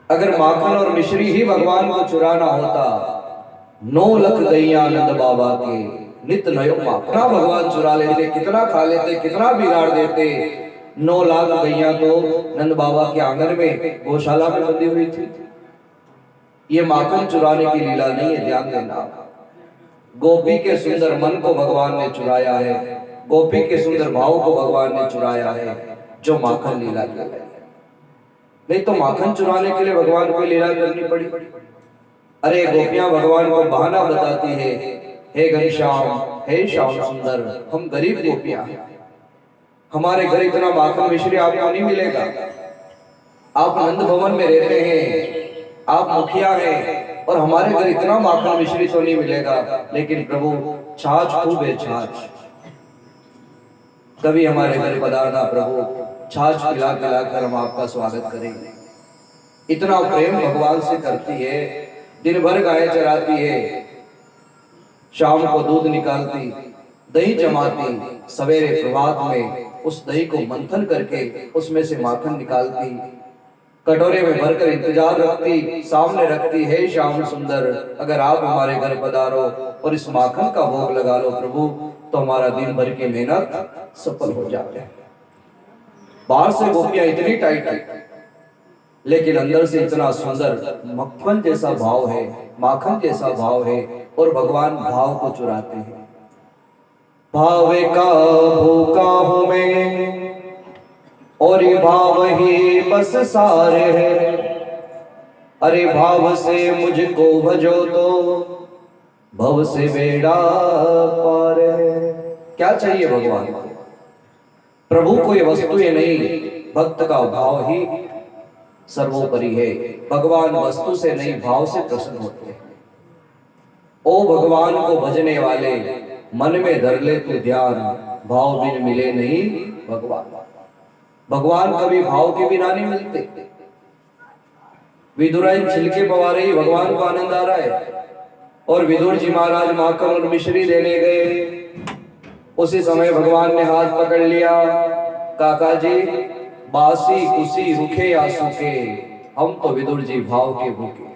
अगर माखन और मिश्री ही भगवान को चुराना होता, 9 लाख गैया नंद बाबा के नित नयो माखना भगवान चुरा लेते, कितना खा लेते, कितना बिगाड़ देते। 9 लाख गैया तो नंद बाबा के आंगन में गौशाला में बंधी हुई थी। ये माखन चुराने की लीला नहीं है, ध्यान देना। गोपी के सुंदर मन को भगवान ने चुराया है, गोपी के सुंदर भाव को भगवान ने चुराया है, जो माखन लीला कहलाती है। नहीं तो माखन चुराने के लिए भगवान को लीला करनी पड़ी। अरे गोपियां भगवान को बहाना बताती है, हे घनश्याम, हे श्याम सुंदर, हम गरीब गोपियां हैं, हमारे घर इतना माखन मिश्री आपको नहीं मिलेगा। आप नंद भवन में रहते हैं, आप मुखिया हैं, और हमारे घर इतना माखन मिश्री तो नहीं मिलेगा। लेकिन प्रभु छाछ खूब है, छाछ। कभी हमारे घर पधारना प्रभु, छाछ पिला पिलाकर हम आपका स्वागत करेंगे। इतना प्रेम भगवान से करती है। दिन भर गाय चराती है, शाम को दूध निकालती, दही जमाती, सवेरे प्रभात में उस दही को मंथन करके उसमें से माखन निकालती, कटोरे में भरकर इंतजार रखती, सामने रखती, हे श्याम सुंदर, अगर आप हमारे घर पधारो और इस माखन का भोग लगा लो प्रभु, तो हमारा दिन भर की मेहनत सफल हो जाए। बाहर से गोपियां इतनी टाइट है, लेकिन अंदर से इतना सुंदर मक्खन जैसा भाव है, माखन जैसा भाव है, और भगवान भाव को चुराते हैं। भावे का भूखा हूं मैं, और ये भाव ही बस सार है। अरे भाव से मुझको भजो तो भव से बेड़ा पार है। क्या चाहिए भगवान को? प्रभु को ये वस्तुएं नहीं, भक्त का भाव ही सर्वोपरि है। भगवान वस्तु से नहीं, भाव से प्रसन्न होते हैं। ओ भगवान को भजने वाले, मन में धर ले तू ध्यान, भाव बिन मिले नहीं भगवान। भगवान कभी भाव के बिना नहीं मिलते। विदुराइन छिलके पवा रही, भगवान को आनंद आ रहा है, और विदुर जी महाराज माखन और मिश्री देने गए। उसी समय भगवान ने हाथ पकड़ लिया, काका जी बासी कुसी रुखे या सूखे, हम तो विदुर जी भाव के भूखे।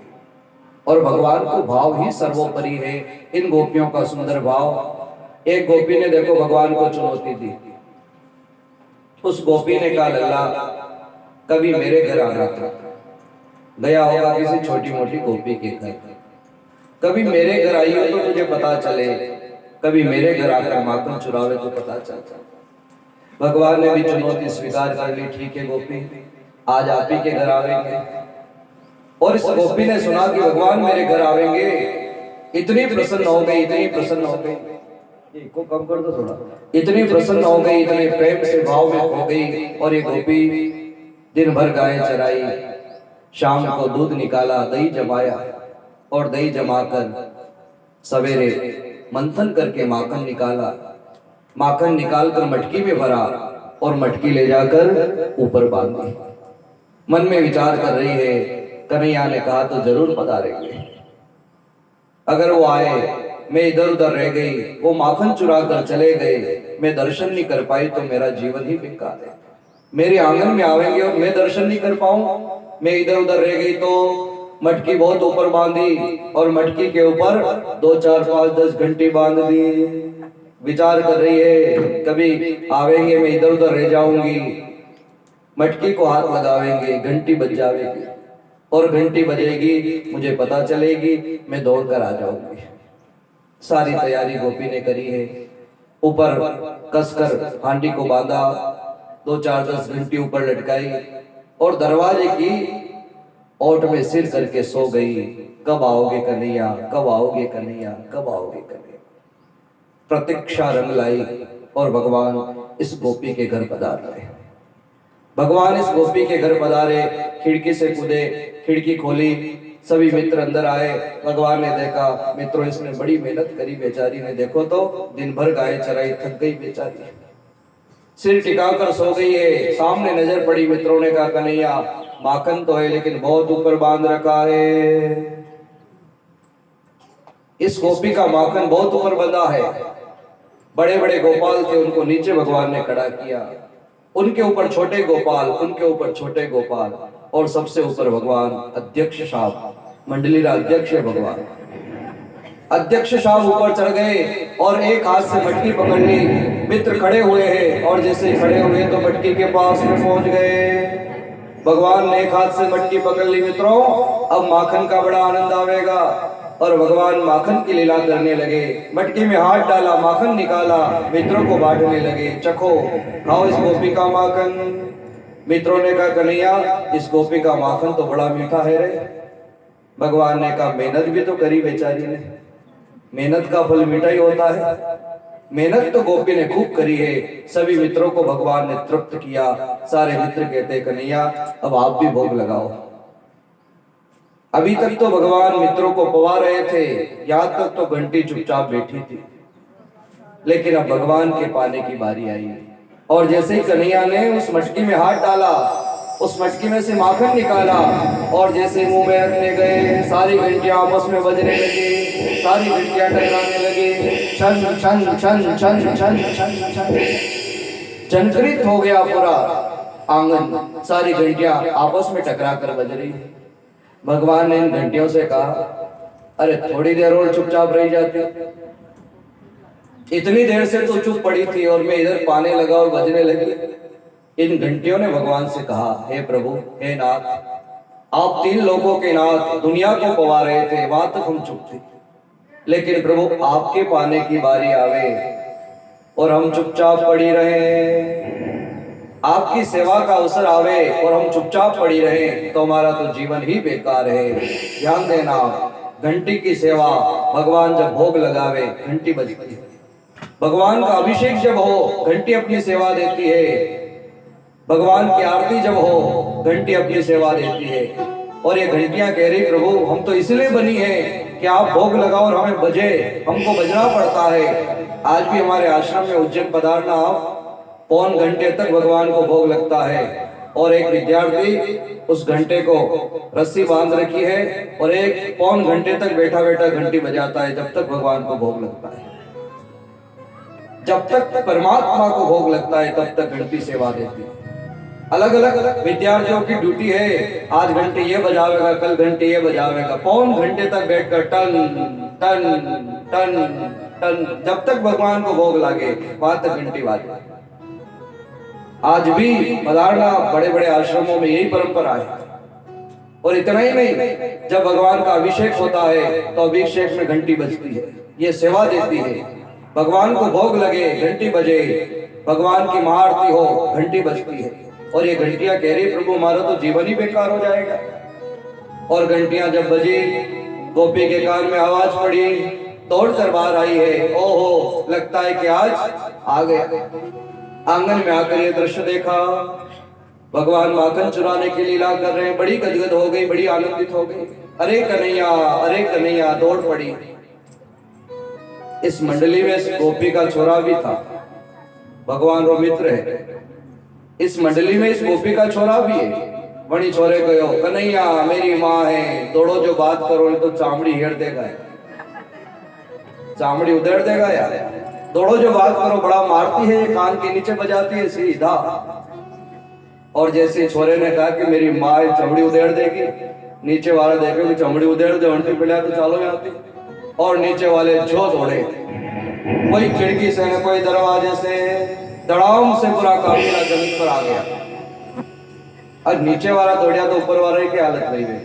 और भगवान को भाव ही सर्वोपरि है। इन गोपियों का सुंदर भाव। एक गोपी ने देखो भगवान को चुनौती दी। उस गोपी ने कहा, लल्ला कभी मेरे घर आना था। गया होगा किसी छोटी मोटी गोपी के घर, कभी मेरे घर आई हो तो मुझे पता चले, कभी मेरे घर आकर माखन चुरावे तो पता चलता। भगवान ने भी चुनौती स्वीकार कर ली। ठीक है गोपी, आज आप ही के घर आवेंगे। और इस गोपी ने सुना कि भगवान मेरे घर आवेंगे, इतनी प्रसन्न हो गई, इतनी प्रसन्न हो गई, को कम कर दो थोड़ा, इतनी प्रसन्न हो गई, इतने प्रेम से भाव में हो गई। और ये गोपी दिन भर गाय चराई, शाम को दूध निकाला, दही जमाया, और दही जमाकर सवेरे मंथन करके माखन निकाला। माखन निकालकर मटकी में भरा और मटकी ले जाकर ऊपर बांध दी। मन में विचार कर रही है, कन्हैया ने कहा तो जरूर पधारेंगे। अगर वो आए, मैं इधर उधर रह गई, वो माखन चुरा कर चले गए, मैं दर्शन नहीं कर पाई तो मेरा जीवन ही बेकार है। मेरे आंगन में आवेंगे और मैं दर्शन नहीं कर पाऊं, मैं इधर उधर रह गई तो मटकी बहुत ऊपर बांधी, और मटकी के ऊपर 2 4 5 10 घंटी बांध दी। विचार कर रही है, कभी आवेंगे मैं इधर उधर रह जाऊंगी, मटकी को हाथ लगावेंगे, घंटी बज जाएगी, और घंटी बजेगी, मुझे पता चलेगी, मैं दौड़ कर आ जाऊंगी। सारी तैयारी गोपी ने करी है। ऊपर कसकर हांडी को बांधा, 2 4 10 घंटी ऊपर लटकाई, और दरवाजे की ओट में सिर करके सो गई। कब आओगे कन्हैया, कब आओगे कन्हैया, कब आओगे कन्हैया। प्रतीक्षा रंग लाई, और भगवान इस गोपी के घर पधारे। भगवान इस गोपी के घर पधारे, खिड़की से कूदे, खिड़की खोली, सभी मित्र अंदर आए। भगवान ने देखा, मित्रों इसने बड़ी मेहनत करी, बेचारी ने देखो तो दिन भर गाय चराई, थक गई बेचारी, सिर टिकाकर सो गई है। सामने नजर पड़ी, मित्रों ने कहा कन्हैया माखन तो है लेकिन बहुत ऊपर बांध रखा है, इस गोपी का माखन बहुत ऊपर बंधा है। बड़े बड़े गोपाल थे, उनको नीचे भगवान ने खड़ा किया, उनके ऊपर छोटे गोपाल, उनके ऊपर छोटे गोपाल, और सबसे ऊपर भगवान अध्यक्ष साहब, मंडली का अध्यक्ष है भगवान। अध्यक्ष साहब ऊपर चढ़ गए और एक हाथ से मटकी पकड़ ली। मित्र खड़े हुए हैं और जैसे खड़े हुए तो मटकी के पास में पहुंच गए। भगवान ने एक हाथ से मटकी पकड़ ली। मित्रों अब माखन का बड़ा आनंद आवेगा, और भगवान माखन की लीला करने लगे। मटकी में हाथ डाला, माखन निकाला, मित्रों को बांटने लगे, चखो खाओ इस गोपी का माखन। मित्रों ने कहा कन्हैया इस गोपी का माखन तो बड़ा मीठा है रे। भगवान ने कहा मेहनत भी तो करी बेचारी ने, मेहनत का फल मीठा ही होता है। मेहनत तो गोपी ने खूब करी है। सभी मित्रों को भगवान ने तृप्त किया। सारे मित्र कहते कन्हैया अब आप भी भोग लगाओ। अभी तक तो भगवान मित्रों को पवा रहे थे, यहां तक तो घंटी चुपचाप बैठी थी, लेकिन अब भगवान के पाने की बारी आई। और जैसे ही कन्हैया ने उस मटकी में हाथ डाला, उस मटकी में से माखन निकाला, और जैसे मुंह में रखने गए सारी घंटियां आपस में बजने लगी, सारी घंटियां टकराने लगी, छन छन छन छन छन छन छन, झनकृत हो गया पूरा आंगन, सारी घंटियां आपस में टकरा कर बज रही। भगवान ने इन घंटियों से कहा अरे थोड़ी देर और चुपचाप रह जाती, इतनी देर से तो चुप पड़ी थी और मैं इधर पाने लगा और बजने लगी। इन घंटियों ने भगवान से कहा हे प्रभु, हे नाथ, आप तीन लोगों के नाथ दुनिया को पवा रहे थे, वहां तक हम चुप थे, लेकिन प्रभु आपके पाने की बारी आवे और हम चुपचाप पड़ी रहे, आपकी सेवा का अवसर आवे और हम चुपचाप पड़ी रहे तो हमारा तो जीवन ही बेकार है। ध्यान देना, घंटी की सेवा, भगवान जब भोग लगावे घंटी बजती है, भगवान का अभिषेक जब हो घंटी अपनी सेवा देती है, भगवान की आरती जब हो घंटी अपनी सेवा देती है। और ये घंटियां कह रही प्रभु हम तो इसलिए बनी है कि आप भोग लगाओ और हमें बजे, हमको बजना पड़ता है। आज भी हमारे आश्रम में उज्जैन पधारना, आप पौन घंटे तक भगवान को भोग लगता है, और एक विद्यार्थी उस घंटे को रस्सी बांध रखी है और एक पौन घंटे तक बैठा बैठा घंटी बजाता है जब तक भगवान को भोग लगता है। जब तक परमात्मा को भोग लगता है तब तक घंटी सेवा देती है। अलग अलग विद्यार्थियों की ड्यूटी है, आज घंटे ये बजावेगा, कल घंटे ये बजावेगा, पौन घंटे तक बैठकर टन टन टन टन, जब तक भगवान को भोग लागे वहां तक घंटी बाजे। आज भी पधारना बड़े बड़े आश्रमों में यही परंपरा है। और इतना ही नहीं, जब भगवान का अभिषेक होता है तो अभिषेक में घंटी बजती है, ये सेवा देती है। भगवान को भोग लगे घंटी बजे, भगवान की महाआरती हो घंटी बजती है, और ये घंटियां कह रही प्रभु हमारा तो जीवन ही बेकार हो जाएगा। और घंटियां जब बजी, गोपी के कान में आवाज पड़ी, दौड़ कर बाहर आई है, ओहो लगता है कि आज आ गया। आंगन में आकर ये दृश्य देखा, भगवान माखन चुराने की लीला कर रहे हैं, बड़ी गदगद हो गई, बड़ी आनंदित हो गई। अरे कन्हैया दौड़ पड़ी। इस मंडली में इस गोपी का छोरा भी था, भगवान रो मित्र है। इस मंडली में इस गोपी का छोरा भी है। बड़ी छोरे गयो कन्हैया मेरी माँ है, दौड़ो जो बात करो तो चामड़ी हेड़ देगा, चामड़ी उधेड़ देगा यार, दौड़ो जो बात करो, बड़ा मारती है, कान के नीचे बजाती है सीधा। और जैसे छोरे ने कहा कि मेरी माँ चमड़ी उधेड़ देगी, नीचे वाला देखे कि चमड़ी उधेड़ दे, उल्टी पिला तो चालो यहाँ पे। और नीचे वाले जो दौड़े, कोई खिड़की से न कोई दरवाजे से, धड़ाम से पूरा काफिला जमीन पर आ गया। अब नीचे वाला दौड़िया तो ऊपर वाले की हालत रही है।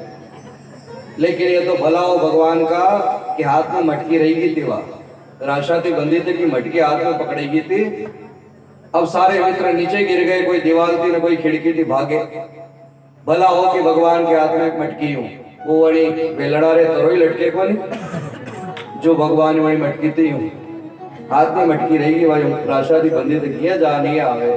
लेकिन ये तो भला हो भगवान का कि हाथ में मटकी रहेगी थी, वहां राशा थी बंदी थी कि मटकी हाथ में पकड़ेगी थी। अब सारे मित्र नीचे गिर गए, कोई दीवार थी न कोई खिड़की थी, भागे। भला हो कि भगवान के हाथ में मटकी हूँ, वो वही बेलड़ा रे तरोई लटके को नहीं, जो भगवान वही मटकी थी हूँ, हाथ में मटकी रहेगी, वही राशा थी बंदी थी, किया जा नहीं आवे।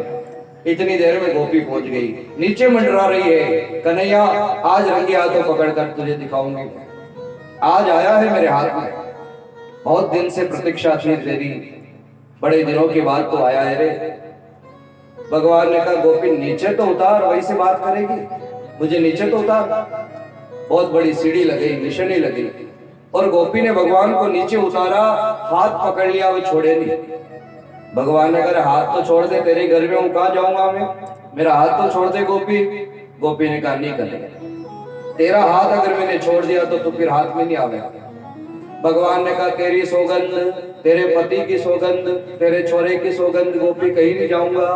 इतनी देर में गोपी पहुंच गई, नीचे मंडरा रही है, कन्हैया आज रंगे हाथों पकड़कर तुझे दिखाऊंगी, आज आया है मेरे हाथ में, बहुत दिन से प्रतीक्षा थी तेरी, बड़े दिनों की बात तो आया है रे। भगवान ने कहा गोपी नीचे तो उतार, वही से बात करेगी, मुझे नीचे तो उतार। बहुत बड़ी सीढ़ी लगी, निशानी लगी, और गोपी ने भगवान को नीचे उतारा, हाथ पकड़ लिया, वो छोड़े नहीं। भगवान ने कहा हाथ तो छोड़ दे, तेरे घर में हूं, कहां जाऊंगा मैं, मेरा हाथ तो छोड़ दे गोपी। गोपी ने कहा नहीं करेगा, तेरा हाथ अगर मैंने छोड़ दिया तो तू फिर हाथ में नहीं आवेगा। भगवान ने कहा तेरी सौगंध, तेरे पति की सौगंध, तेरे छोरे की सौगंध, गोपी कहीं नहीं जाऊंगा।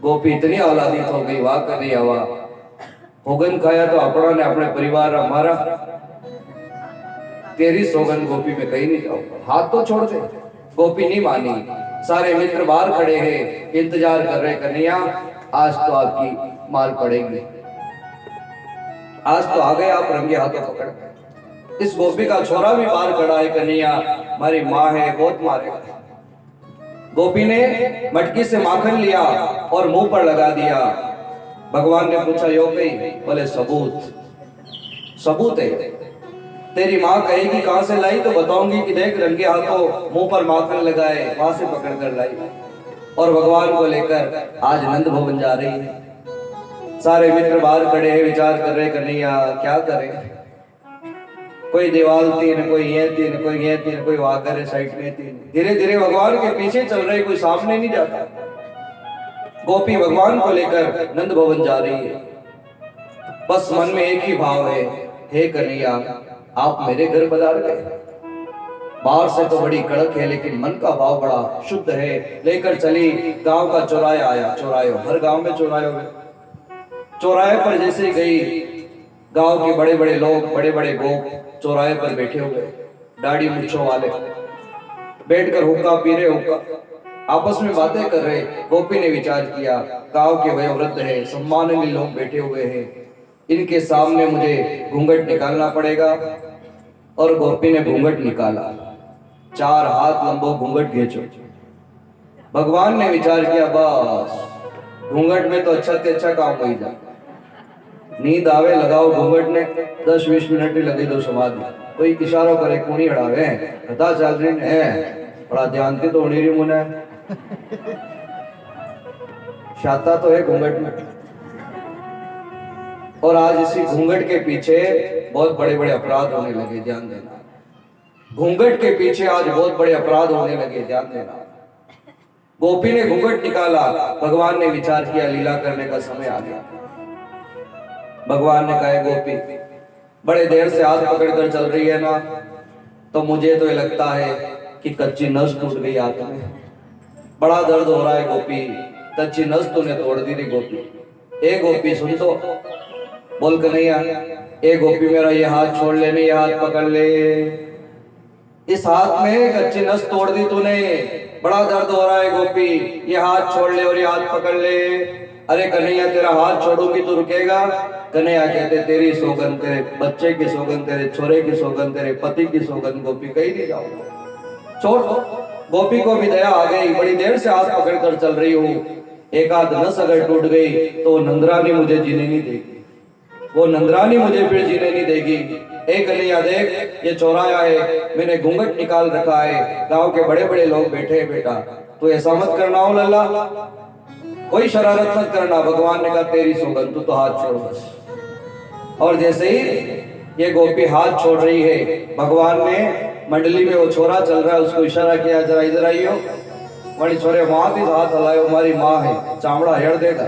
गोपी इतनी आह्लादित हो गई, वाह कन्हैया वाह, सौगंध खाया तो अपना ने अपने परिवार हमारा, तेरी सौगंध गोपी में कहीं नहीं जाऊंगा, हाथ तो छोड़ दे। गोपी नहीं मानी, सारे मित्र बाहर खड़े हैं, इंतजार कर रहे, कन्हैया आज तो आपकी मार पड़ेगी, आज तो आ गए आप रंगे हाथों पकड़। इस गोपी का छोरा भी बाहर खड़ा है, कन्हैया हमारी माँ है, बहुत मारेगा। गोपी ने मटकी से माखन लिया और मुंह पर लगा दिया। भगवान ने पूछा यो कही, बोले सबूत, सबूत है, तेरी माँ कहेगी कहां से लाई तो बताऊंगी कि देख रंगे हाथों मुंह पर माखन लगाए, वहां से पकड़ कर लाई, और भगवान को लेकर आज नंद भवन जा रही है। सारे मित्र बाहर खड़े हैं, विचार कर रहे, कन्हैया क्या करें, कोई दीवाल तीन, कोई ये तीन, कोई ये तीन, कोई वहां करे साइड में तीन, धीरे धीरे भगवान के पीछे चल रहे, कोई सामने नहीं जाता। गोपी भगवान को लेकर नंद भवन जा रही है, बस मन में एक ही भाव है, हे कन्हैया आप मेरे घर पधार गए। बाहर से तो बड़ी कड़क है, लेकिन मन का भाव बड़ा शुद्ध है। लेकर चली, गांव का चौराया आया, चौरायो हर गांव में चौरायो है, चौराहे पर जैसे गई, गांव के बड़े बड़े लोग, बड़े बड़े गोप चौराहे पर बैठे हुए, दाढ़ी मूंछों वाले बैठकर हुक्का पी रहे, हुक्का आपस में बातें कर रहे। गोपी ने विचार किया, गांव के वयोवृद्ध है, सम्माननीय लोग बैठे हुए हैं, इनके सामने मुझे घूंघट निकालना पड़ेगा। और गोपी ने घूंघट निकाला, 4 हाथ लंबो घूंघट खींचो। भगवान ने विचार किया बस घूंघट में तो अच्छा से अच्छा काम हो ही जा, नींद आवे लगाओ घूंघट ने, 10-20 मिनट ही लगे दो समाधि, कोई इशारो करे कूणी अड़ावे, कथा चल रही है, बड़ा ध्यान से तो होनी रही मुने, शाता तो है घूंघट में। और आज इसी घूंघट के पीछे बहुत बड़े बड़े अपराध होने लगे, ध्यान देना, घूंघट के पीछे आज बहुत बड़े अपराध होने लगे, ध्यान देना। गोपी ने घूंघट निकाला, भगवान ने विचार किया लीला करने का समय आ गया। भगवान ने कहा गोपी बड़े देर से हाथ पकड़कर चल रही है ना, तो मुझे तो ये लगता है कि कच्ची नस टूट गई हाथ में, बड़ा दर्द हो रहा है गोपी, कच्ची नस तूने तोड़ दी थी गोपी। ए गोपी सुन तो, बोल कन्हैया, ए गोपी मेरा ये हाथ छोड़ ले, ये हाथ पकड़ ले, इस हाथ में कच्ची नस तोड़ दी तूने, बड़ा दर्द हो रहा है गोपी, ये हाथ छोड़ ले और ये हाथ पकड़ ले। अरे कन्हैया तेरा हाथ छोड़ूंगी तो रुकेगा? कन्हैया कहते तेरी सौगंध, तेरे बच्चे की सौगंध, तेरे छोरे की सौगंध, तेरे पति की सौगंध, गोपी कहीं नहीं जाऊंगा, छोड़ दो। गोपी को भी दया आ गई, बड़ी देर से हाथ पकड़कर चल रही हूँ, एक आध नस अगर टूट गई तो नंदरानी मुझे जीने नहीं देगी, वो नंदरानी मुझे फिर जीने नहीं देगी। एक कन्हैया देख, ये चौराया है, मैंने घूंघट निकाल रखा है, गांव के बड़े बड़े लोग बैठे हैं, बेटा तो ऐसा मत करना हो लल्ला, कोई शरारत मत करना। भगवान ने कहा तेरी सौगंध, तू तो हाथ छोड़ बस। और जैसे ही ये गोपी हाथ छोड़ रही है, भगवान ने मंडली में वो छोरा चल रहा है उसको इशारा किया, जरा इधर आइयो, बड़ी छोरे वहां थी हाथ हलायो, हमारी माँ है, चामड़ा हेड़ देगा,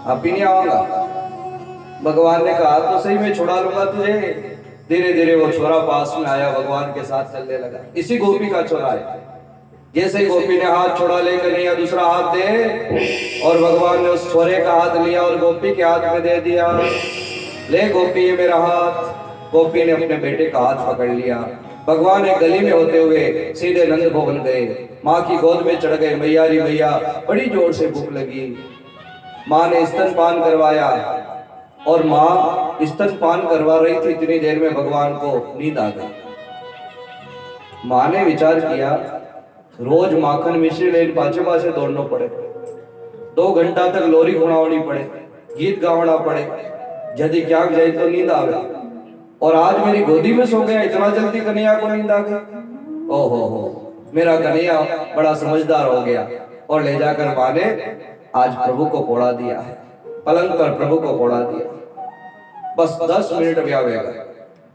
आप ही नहीं आऊंगा। भगवान ने कहा तो सही मैं छुड़ा लूंगा तुझे। धीरे धीरे वो छोरा पास में आया, भगवान के साथ चलने लगा, इसी गोपी का छोरा है। जैसे ही गोपी ने हाथ छोड़ा, लेकर नहीं दूसरा हाथ दे, और भगवान ने उस छोरे का हाथ लिया और गोपी के हाथ में दे दिया, ले गोपी ये मेरा हाथ। गोपी ने अपने बेटे का हाथ पकड़ लिया। भगवान एक गली में होते हुए सीधे नंद भवन गए, माँ की गोद में चढ़ गए। मैया री मैया, बड़ी जोर से भूख लगी, माँ ने स्तनपान करवाया, और माँ स्तनपान करवा रही थी, इतनी देर में भगवान को नींद आ गई। माँ ने विचार किया रोज माखन मिश्री लेन पाछे पाछे दौड़ना पड़े, 2 घंटा तक लोरी गुणावनी पड़े, गीत गावना पड़े, यदि क्या जाए तो नींद आवे। और आज मेरी गोदी में सो गया, इतना जल्दी कन्हैया को नींद आ गई। ओहो, मेरा कन्हैया बड़ा समझदार हो गया और ले जाकर माँ ने आज प्रभु को पोड़ा दिया है, पलंग पर प्रभु को पोड़ा दिया। बस 10 मिनट व्यावेगा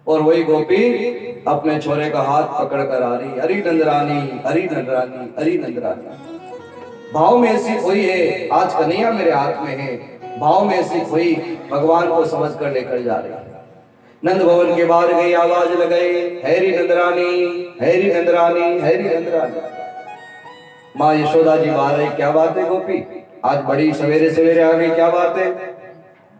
और वही गोपी अपने छोरे का हाथ पकड़ कर आ रही, अरी नंदरानी, अरी नंदरानी, अरी नंदरानी। भाव में ऐसी खोई है, आज कन्हैया मेरे हाथ में है, भाव में ऐसी खोई भगवान को समझ कर लेकर जा रही है। नंद भवन के बाहर गई, आवाज लगाई, Harry Nandrani, Harry Nandrani, Harry Nandrani. माँ यशोदा जी बाहर आई, क्या बात है गोपी, आज बड़ी सवेरे सवेरे आ गई, क्या बात है?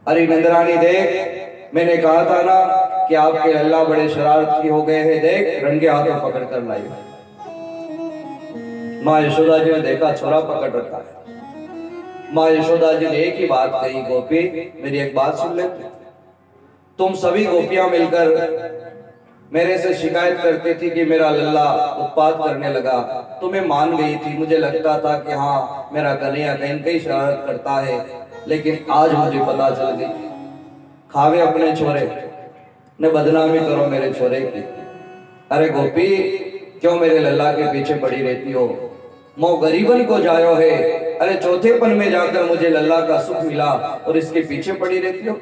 अरे नंदरानी देख, मैंने कहा था ना कि आपके लल्ला बड़े शरारती हो गए हैं, देख रंगे हाथों पकड़ कर लाई। माँ यशोदा जी ने देखा छोरा पकड़ रखा है। माँ यशोदा जी ने एक ही बात कही, गोपी मेरी एक बात सुन ले, तुम सभी गोपियां मिलकर मेरे से शिकायत करती थी कि मेरा लल्ला उत्पात करने लगा, तो मैं मान गई थी, मुझे लगता था कि हाँ मेरा कन्हैया कहीं कहीं शरारत करता है, लेकिन आज मुझे पता चल गई। खावे अपने छोरे ने बदनामी करो मेरे छोरे की। अरे गोपी क्यों मेरे लल्ला के पीछे पड़ी रहती हो, मो गरीबन को जायो है, अरे चौथेपन में जाकर मुझे लल्ला का सुख मिला और इसके पीछे पड़ी रहती हो।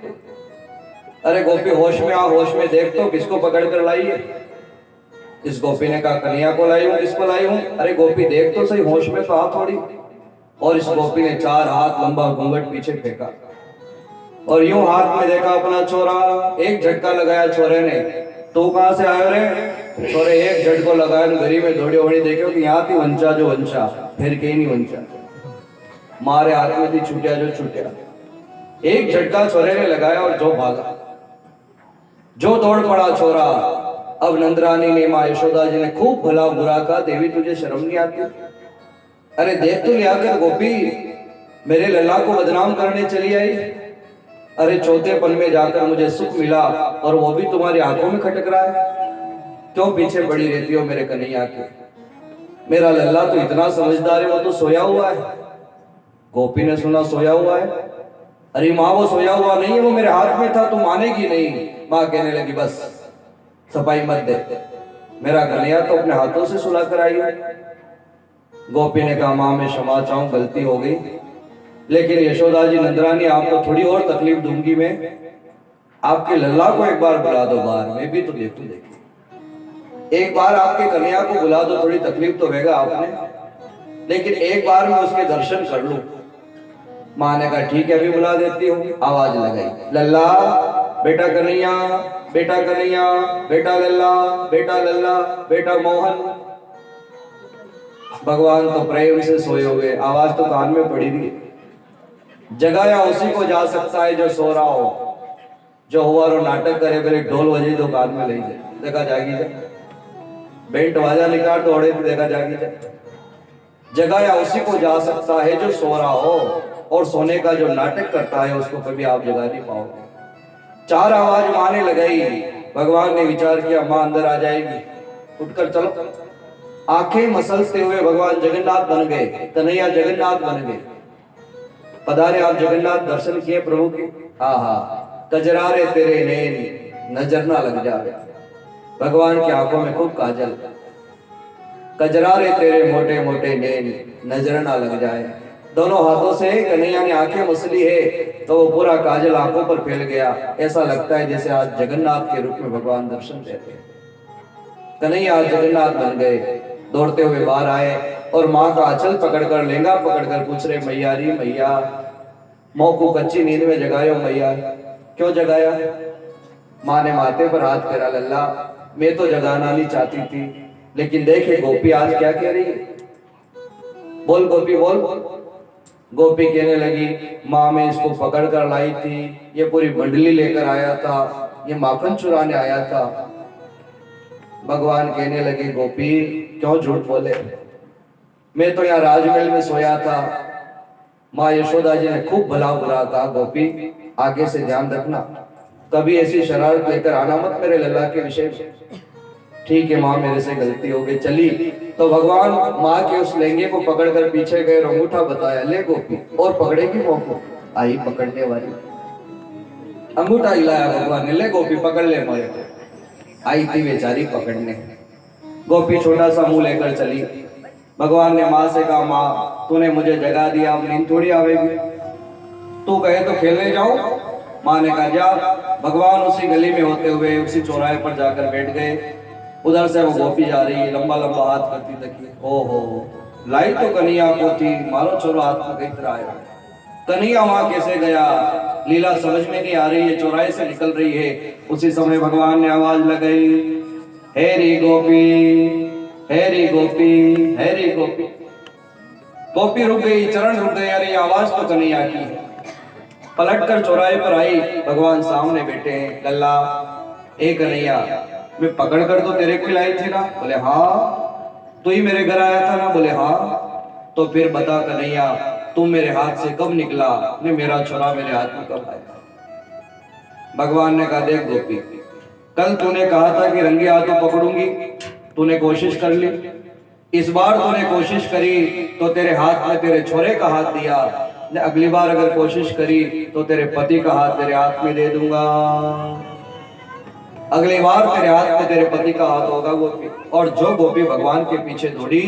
अरे गोपी होश में आ, होश में देख तो किसको पकड़ कर लाई है। इस गोपी ने कहा कन्हैया को लाई हूं, किसको लाई हूं? अरे गोपी देख तो सही, होश में तो आ थोड़ी। और इस गोपी ने 4 हाथ लंबा घूंघट पीछे फेंका और यूं हाथ में देखा अपना छोरा, एक झटका लगाया छोरे ने। तू कहां से आयो रे? छोरे एक झटको लगाया, गरी में दौड़ी ओड़ी देखो कि यहाँ थी वंशा जो वंशा, फिर कहीं नहीं वंशा, मारे हाथ में थी छूटिया जो छूटिया। एक झटका छोरे ने लगाया और जो भागा, जो दौड़ पड़ा छोरा। अब नंदरानी ने माँ यशोदा जी ने खूब भला बुरा कहा, देवी तुझे शर्म नहीं आती? अरे देख तो लिया कर गोपी, मेरे लल्ला को बदनाम करने चली आई। अरे चौथेपन में जाकर मुझे सुख मिला और वो भी तुम्हारी आंखों में खटक रहा है, क्यों पीछे पड़ी रहती हो मेरे कन्हैया के? मेरा लल्ला तो इतना समझदार है, वो तो सोया हुआ है। गोपी ने सुना सोया हुआ है। अरे माँ वो सोया हुआ नहीं है, वो मेरे हाथ में था, तू मानेगी नहीं। माँ कहने लगी बस सफाई मत दे, मेरा कन्हैया तो अपने हाथों से सुला कर आई है। गोपी ने कहा माँ मैं क्षमा चाहूं, गलती हो गई, लेकिन यशोदा जी नंदरानी आपको थोड़ी और तकलीफ दूंगी मैं, आपके लल्ला को एक बार बुला दो बाहर, मैं भी तो देखूं। एक बार आपके कन्हैया को बुला दो, थोड़ी तकलीफ तो होगा आपने, लेकिन एक बार मैं उसके दर्शन कर लूं। माँ ने कहा ठीक है अभी बुला देती हूँ। आवाज लगाई, लल्ला बेटा कन्हैया, बेटा कन्हैया, बेटा लल्ला, बेटा लल्ला, बेटा मोहन। भगवान तो प्रेम से सोए हुए, आवाज तो कान में पड़ी रही। जगाया उसी को जा सकता है जो सो रहा हो, जो हुआ रो नाटक करे, फिर ढोल बजे तो कान में ले जाए, देखा जागी जाए, बेंट वाजा निकाल दौड़े तो देखा जागी जाए। जगाया उसी को जा सकता है जो सो रहा हो, और सोने का जो नाटक करता है उसको कभी आप जगा नहीं पाओगे। 4 आवाज माँ ने लगाई। भगवान ने विचार किया माँ अंदर आ जाएगी, उठकर चलो। आंखें मसलते हुए भगवान जगन्नाथ बन गए, कन्हैया जगन्नाथ बन गए। पधारे आप जगन्नाथ, दर्शन किए प्रभु के। हाँ कजरारे तेरे नैन, नजर ना लग जाए। भगवान की आंखों में खूब काजल, कजरारे तेरे मोटे मोटे नैन, नजर ना लग जाए। दोनों हाथों से कन्हैया ने आंखें मसली है तो वो पूरा काजल आंखों पर फैल गया। ऐसा लगता है जैसे आज जगन्नाथ के रूप में भगवान दर्शन देते हैं। कन्हैया आज जगन्नाथ बन गए, दौड़ते हुए बाहर आए और माँ का आंचल पकड़कर, लेंगा पकड़कर पूछ रहे मैया री मैया, मौ को कच्ची नींद में जगायो मैया, क्यों जगाया? माँ ने माथे पर हाथ फेरा, लल्ला मैं तो जगाना नहीं चाहती थी, लेकिन देखे गोपी आज क्या कह रही है, बोल गोपी बोल। गोपी कहने लगी माँ मैं इसको पकड़ कर लाई थी, ये पूरी मंडली लेकर आया था, ये माखन चुराने आया था। भगवान कहने लगे गोपी क्यों झूठ बोले, मैं तो यहाँ राजमहल में सोया था। माँ यशोदा जी ने खूब भला बुरा कहा, गोपी आगे से ध्यान रखना, कभी ऐसी शरारत लेकर आना मत मेरे लल्ला के विषय में। ठीक है माँ, मेरे से गलती हो गई, चली। तो भगवान माँ के उस लहंगे को पकड़कर पीछे गए और अंगूठा बताया, ले गोपी, और पकड़ेगी माँ को। आई पकड़ने वाली, अंगूठा हिलाया भगवान ने, ले गोपी पकड़ ले माँ को। आई थी बेचारी पकड़ने, गोपी छोटा सा मुंह लेकर चली। भगवान ने माँ से कहा, माँ तूने मुझे जगा दिया, अब नींद थोड़ी आवेगी, तू कहे तो खेलने जाओ। माँ ने कहा जा। भगवान उसी गली में होते हुए उसी चौराहे पर जाकर बैठ गए। उधर से वो गोपी जा रही है, लंबा लंबा हाथ करती तकी, ओहो लाई तो कन्हैया को थी, मारो छोरो हाथ में कई तरह आया। कन्हैया वहां कैसे गया, लीला समझ में नहीं आ रही है, चौराहे से निकल रही है। उसी समय भगवान ने आवाज लगाई, हेरी गोपी, हेरी गोपी, हेरी गोपी। गोपी रुक गई, चरण रुक गए, अरे आवाज तो कन्हैया की है। पलटकर चौराहे पर आई, भगवान सामने बैठे हैं। गल्ला, ए कन्हैया, मैं पकड़ कर तो तेरे को लाई थी ना? बोले हाँ। तू ही मेरे घर आया था ना? बोले हाँ। तो फिर बता कन्हैया, तू मेरे हाथ से कब निकला, ने मेरा छोरा मेरे हाथ में कब आया? भगवान ने कहा, देख गोपी, कल तूने कहा था कि रंगे हाथों पकड़ूंगी, तूने कोशिश कर ली। इस बार तूने कोशिश करी तो तेरे हाथ में तेरे छोरे का हाथ दिया, अगली बार अगर कोशिश करी तो तेरे पति का हाथ तेरे हाथ में दे दूंगा। अगली बार तेरे हाथ में तेरे पति का हाथ होगा गोपी। और जो गोपी भगवान के पीछे दौड़ी,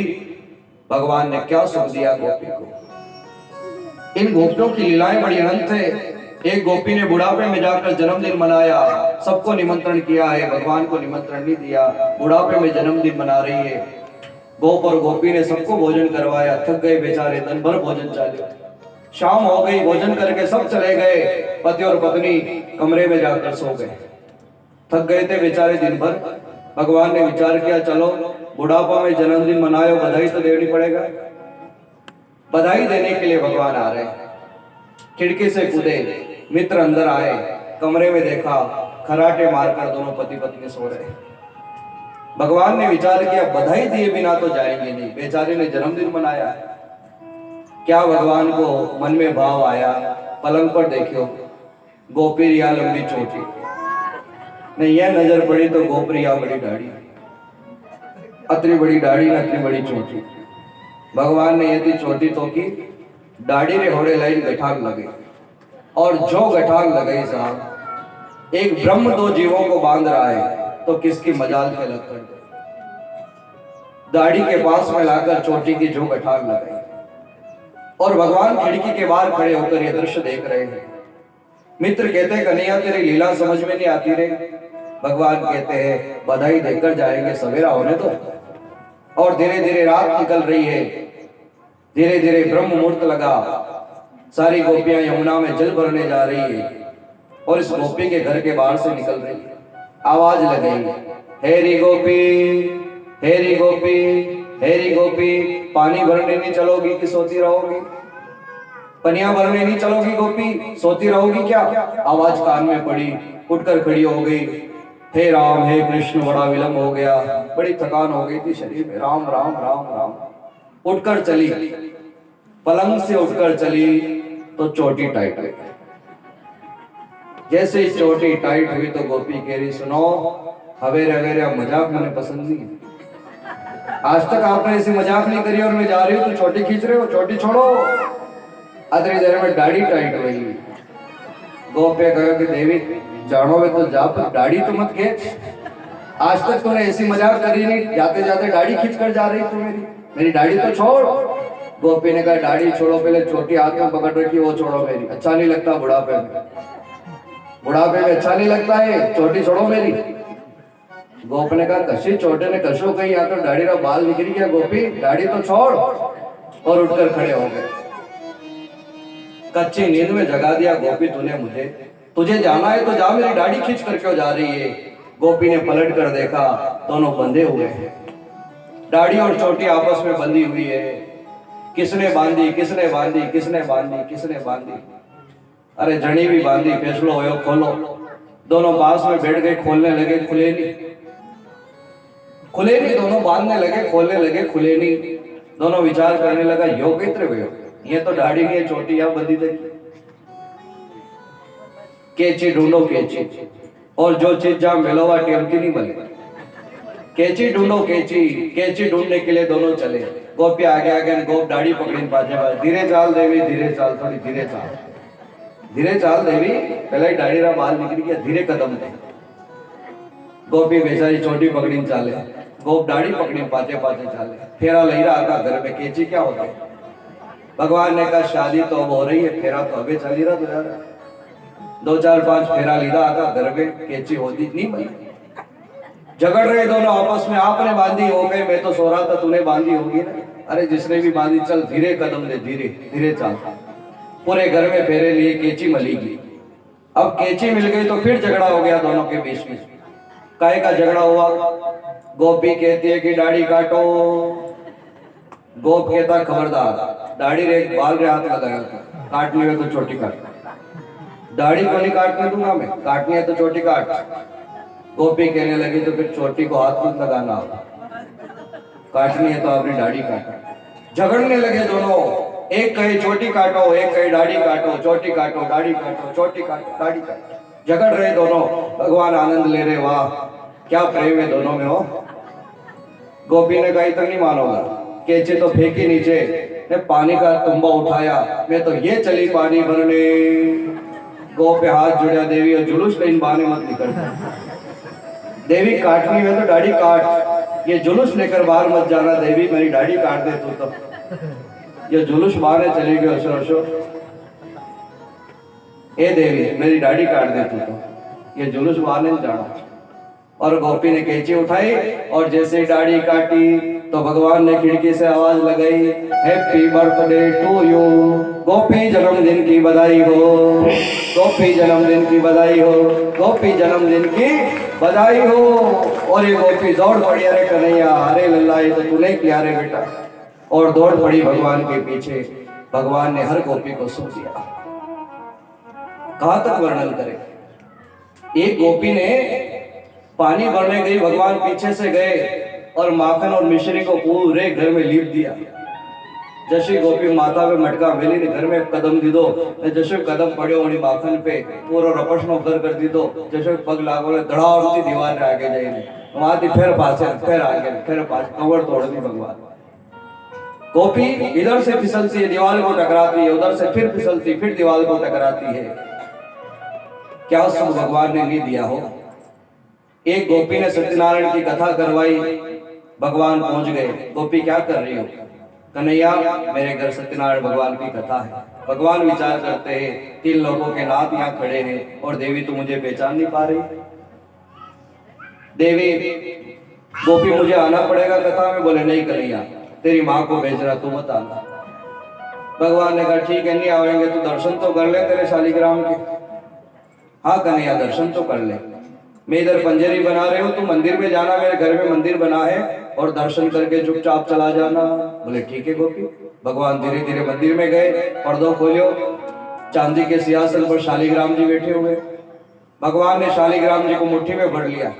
भगवान ने क्या सुख दिया गोपी को। इन गोपियों की लीलाएं बड़ी अनंत है। एक गोपी ने बुढ़ापे में जाकर जन्मदिन मनाया, सबको निमंत्रण किया है, भगवान को निमंत्रण नहीं दिया, बुढ़ापे में जन्मदिन मना रही है। गोप और गोपी ने सबको भोजन करवाया, थक गए बेचारे, दिन भर भोजन चालू। शाम हो गई, भोजन करके सब चले गए, पति और पत्नी कमरे में जाकर सो गए। थक गए थे बेचारे दिन भर। भगवान ने विचार किया, चलो बुढ़ापा में जन्मदिन मनायो, बधाई तो देनी पड़ेगा। बधाई देने के लिए भगवान आ रहे। खिड़की से कूदे, मित्र अंदर आए, कमरे में देखा खराटे मारकर दोनों पति पत्नी सो रहे। भगवान ने विचार किया, बधाई दिए बिना तो जाएंगे नहीं, बेचारे ने जन्मदिन मनाया। क्या भगवान को मन में भाव आया, पलंग पर देखियो गोपी रिया लंबी चोटी, नहीं यह नजर पड़ी तो गोपरिया बड़ी दाढ़ी, अतरी बड़ी दाढ़ी न अतरी बड़ी चोटी। भगवान ने यदि चोटी तो की, दाढ़ी रे होड़े लाइन गठान लगे। और जो गठान लगे साहब, एक ब्रह्म दो जीवों को बांध रहा है तो किसकी मजाल पे लग कर दाढ़ी के पास में लाकर चोटी की जो गठान लगे। और भगवान खिड़की के बाहर खड़े होकर यह दृश्य देख रहे हैं। मित्र कहते हैं, कन्हैया तेरी लीला समझ में नहीं आती रे। भगवान कहते हैं, बधाई देकर जाएंगे, सवेरा होने दो। और धीरे धीरे रात निकल रही है, धीरे धीरे ब्रह्म मुहूर्त लगा। सारी गोपियां यमुना में जल भरने जा रही है और इस गोपी के घर के बाहर से निकल रही है। आवाज लगी, हेरी गोपी, हेरी गोपी, हेरी गोपी, पानी भरने नहीं चलोगी कि सोती रहोगी? पनिया भरने नहीं चलोगी गोपी, सोती रहोगी क्या? आवाज कान में पड़ी, उठकर खड़ी हो गई। हे राम, हे कृष्ण, बड़ा विलंब हो गया, बड़ी थकान हो गई थी शरीर में। राम राम राम राम। उठकर चली, पलंग से उठकर चली तो चोटी टाइट हुई। जैसे चोटी टाइट हुई तो गोपी कह रही, सुनो हवेरे हवेरे मजाक मुझे पसंद नहीं है। आज तक आपने ऐसी मजाक नहीं करी और मैं जा रही हूँ तो चोटी खींच रहे हो, चोटी छोड़ो। अतरी देर में दाढ़ी टाइट हुई। गोपे कहो कि देवी जानो में तो जा, पर दाढ़ी तो मत खींच। आज तक तूने ऐसी मजाक करी नहीं, जाते जाते दाढ़ी खींच कर जा रही तू मेरी दाढ़ी तो छोड़। गोपी ने कहा, दाढ़ी छोड़ो, पहले चोटी हाथ में पकड़ रखी वो छोड़ो मेरी, अच्छा नहीं लगता बुढ़ापे में, बुढ़ापे में अच्छा नहीं लगता है, चोटी छोड़ो मेरी। गोप ने कहा, कशी चोटे ने कशो कही, या तो दाढ़ी का बाल निकल गया, गोपी दाढ़ी तो छोड़। और उठकर खड़े हो गए। कच्ची नींद में जगा दिया, गोपी तूने मुझे, तुझे जाना है तो जा, मेरी दाढ़ी खींच कर क्यों जा रही है? गोपी ने पलट कर देखा, दोनों बंधे हुए हैं, दाढ़ी और चोटी आपस में बंधी हुई है। किसने बांधी, किसने बांधी, किसने बांधी, किसने बांधी? अरे जड़ी भी बांधी, फैसलो हो खोलो। दोनों पास में बैठ गए, खोलने लगे, खुले नहीं, खुले नहीं। दोनों बांधने लगे, खोलने लगे, खुले नहीं। दोनों विचार करने लगा, यो कितने हुए, ये तो दाढ़ी नहीं है, चोटी या बंधी देखी। केची ढूंढो केची, और जो चीज जहां मिलोवा टेमती नहीं बने। कैची ढूंढो कैची, कैची ढूंढने के लिए दोनों चले। गोपी आगे आगे गोप दाढ़ी पकड़ी पाछे पाछे। धीरे चाल देवी धीरे चाल, थोड़ी धीरे चाल, धीरे चाल देवी। पहला ही दाढ़ी रा बाल निकली गया, धीरे कदम दे। गोपी बेचारी चोटी पकड़ी चाले, गोप दाढ़ी पकड़ी पाछे पाछे चाले। फेरा लई रहा था घर में, कैची क्या होता है? भगवान ने कहा शादी तो अब हो रही है, फेरा तो अबे चली रहा तो यार। 2 4 5 फेरा लीधा था घर में, कैची होती नहीं बनी। झगड़ रहे दोनों आपस में, आपने बांधी हो गई, मैं तो सो रहा था, तूने बांधी होगी ना। अरे जिसने भी बांधी, चल धीरे कदम दे, धीरे धीरे चल। पूरे घर में फेरे लिए, कैची मिलेगी। अब कैची मिल गई तो फिर झगड़ा हो गया दोनों के बीच में। काहे का झगड़ा हुआ? गोपी कहती है कि दाढ़ी काटो, गोप कहता खबरदार, दाढ़ी रे बाल रे हाथ लगाया, काटनी है तो छोटी काट, दाढ़ी को नहीं काटने दूंगा मैं, काटनी है तो छोटी काट। गोपी कहने लगी तो फिर छोटी को हाथ मत लगाना, काटनी है तो अपनी दाढ़ी काटो। झगड़ने लगे दोनों, एक कहे छोटी काटो, एक कहे दाढ़ी काटो, छोटी काटो, दाढ़ी काटो, छोटी काटो, दाढ़ी काटो। झगड़ रहे दोनों, भगवान आनंद ले रहे। वाह क्या प्रेम है दोनों में हो। गोपी ने कहा तो नहीं मानोगा, कैचे तो फेंकी नीचे, ने पानी का तुम्बा उठाया, मैं तो ये चली पानी भरने। गोप पे हाथ जुड़ा, देवी और जुलूस कहीं बहाने मत निकल, देवी काटनी है तो दाढ़ी काट, ये जुलूस लेकर बाहर मत जाना। देवी मेरी दाढ़ी काट दे तू तो, ये जुलूस बाहर चली गई अशो अशो। ए देवी मेरी दाढ़ी काट दे तू तो, ये जुलूस बाहर नहीं जाना। और गोपी ने कैंची उठाई और जैसे दाढ़ी काटी तो भगवान ने खिड़की से आवाज लगाई, हैप्पी बर्थडे टू यू, गोपी जन्मदिन की बधाई हो, गोपी जन्मदिन की बधाई हो, गोपी जन्मदिन की बधाई हो। और ये गोपी दौड़ पड़ी, अरे कन्हैया अरे लल्ला ये तो तूने किया रे बेटा, और दौड़ पड़ी भगवान के पीछे। भगवान ने हर गोपी को सौंप दिया। कहां तक वर्णन करें। एक गोपी ने पानी भरने गई, भगवान पीछे से गए और माखन और मिश्री को पूरे घर में लीप दिया। जैसे गोपी माता पे मटका मेली ने घर में कदम दी दो, जैसे कदम पड़े होनी माखन पे पूरा रपस नो कर दी दो, जैसे पग लागो धड़ाउती दीवार रे आगे जाइए, वहां थी फिर पासे, फिर आगे, फिर पास, कवर तोड़ दी भगवान। गोपी इधर से फिसलती है, दीवार को टकराती है, उधर से फिर फिसलती, फिर दीवार को टकराती है। क्या सुख भगवान ने नहीं दिया हो। एक गोपी ने सत्यनारायण की कथा करवाई, भगवान पहुंच गए। गोपी क्या कर रही हो? कन्हैया मेरे घर सत्यनारायण भगवान की कथा है। भगवान विचार करते हैं 3 लोगों के नाथ यहाँ खड़े हैं और देवी तू मुझे पहचान नहीं पा रही। देवी गोपी मुझे आना पड़ेगा कथा में। बोले नहीं कन्हैया तेरी माँ को भेज रहा, तू मत आना। भगवान ने कहा ठीक है नहीं आएंगे तो दर्शन तो कर ले तेरे शालिग्राम के। हाँ कन्हैया दर्शन तो कर ले, मैं इधर पंजरी बना रही हूँ, तू मंदिर में जाना, मेरे घर में मंदिर बना है, और दर्शन करके चुपचाप चला जाना। बोले ठीक है गोपी। भगवान धीरे धीरे मंदिर में गए, पर्दों खोलियो, चांदी के सिंहासन पर शालिग्राम जी बैठे हुए। भगवान ने शालिग्राम जी को मुट्ठी में भर लिया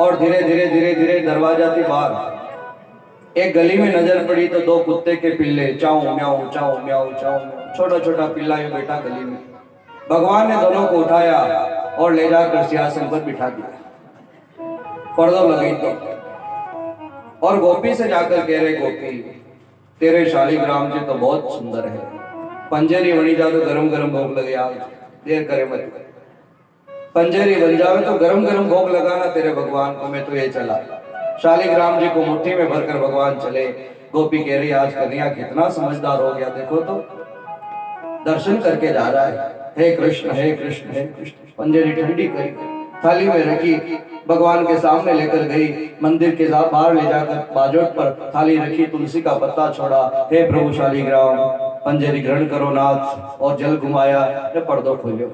और धीरे धीरे धीरे धीरे दरवाजा थी बाहर। एक गली में नजर पड़ी तो 2 कुत्ते के पिल्ले चाऊ म्याऊ चाऊ म्याऊ चाऊ, छोटा छोटा पिल्ला यूं बैठा गली में। भगवान ने दोनों को उठाया और ले जाकर सिंहासन पर बिठा दिया। पर्दों लगी तो, और गोपी से जाकर कह रहे गोपी तेरे शालिग्राम जी तो बहुत सुंदर है, पंजरी बनी जा तो गरम गरम भोग लगे, आज देर करे मत, पंजरी बन जावे तो गरम गरम भोग लगाना तेरे भगवान को। मैं तो ये चला। शालिग्राम जी को मुट्ठी में भरकर भगवान चले। गोपी कह रही आज कन्हैया कितना समझदार हो गया, देखो तो दर्शन करके जा रहा है। हे कृष्ण हे कृष्ण हे कृष्ण। पंजरी ठंडी करी, थाली में रखी, भगवान के सामने लेकर गई, मंदिर के बाहर ले जाकर बाजोट पर थाली रखी, तुलसी का पत्ता छोड़ा, हे प्रभु शालिग्राम पंजरी ग्रहण करो नाथ, और जल घुमाया, पर्दों खोलियो।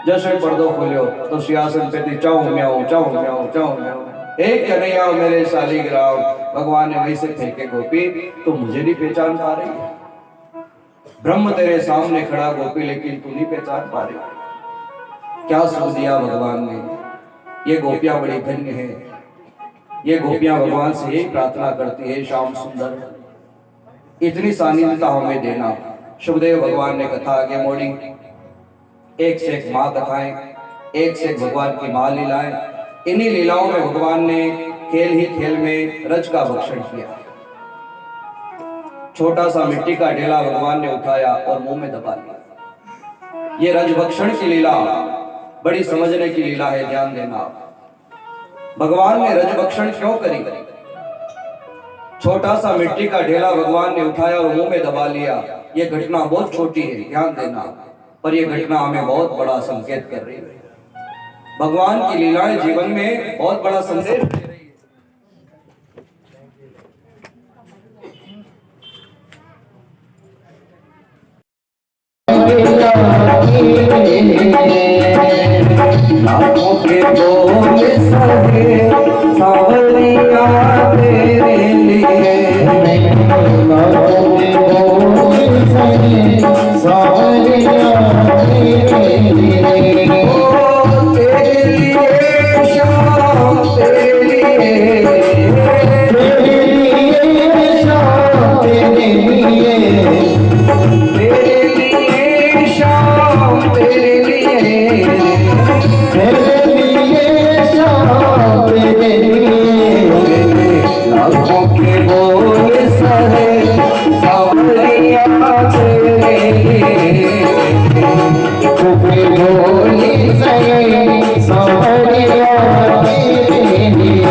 जैसे पर्दों खोलियो तो सिंहासन पे थी चाऊ म्याऊ चाऊ म्याऊ चाऊ म्याऊ, एक कन्हैया मेरे शालिग्राम। भगवान ने वहीं से फेंके गोपी तो मुझे नहीं पहचान पा रही, ब्रह्म तेरे सामने खड़ा गोपी लेकिन तू नहीं पहचान पा रही। क्या सुख दिया भगवान ने। ये गोपियां बड़ी धन्य है, ये गोपियां भगवान से यही प्रार्थना करती है श्याम सुंदर इतनी सानिध्यता हमें देना। सुखदेव भगवान ने कथा आगे मोड़ी, एक से एक माँ कथाएं, एक से एक भगवान की माँ लीलाएं। इन्हीं लीलाओं में भगवान ने खेल ही खेल में रज का भक्षण किया। छोटा सा मिट्टी का ढेला भगवान ने उठाया और मुंह में दबा लिया। ये रज भक्षण की लीला बड़ी समझने की लीला है, ध्यान देना। भगवान ने रज भक्षण क्यों करी? छोटा सा मिट्टी का ढेला भगवान ने उठाया और मुंह में दबा लिया। ये घटना बहुत छोटी है, ध्यान देना, पर यह घटना हमें बहुत बड़ा संकेत कर रही है। भगवान की लीलाएं जीवन में बहुत बड़ा संदेश दे रही है। लाखों के बोल सहे सावरिया तेरे लिए, लाखों के बोल सहे सावरिया तेरे लिए, ओ तेरे लिए शाम तेरे लिए, तेरे लिए शाम तेरे लिए, तेरे लिए शाम तेरे लिए, तेरे लिए शाम तेरे लिए, लाखों के बोल सहे सावरिया तेरे लिए, लाखों के बोल सहे सावरिया तेरे लिए।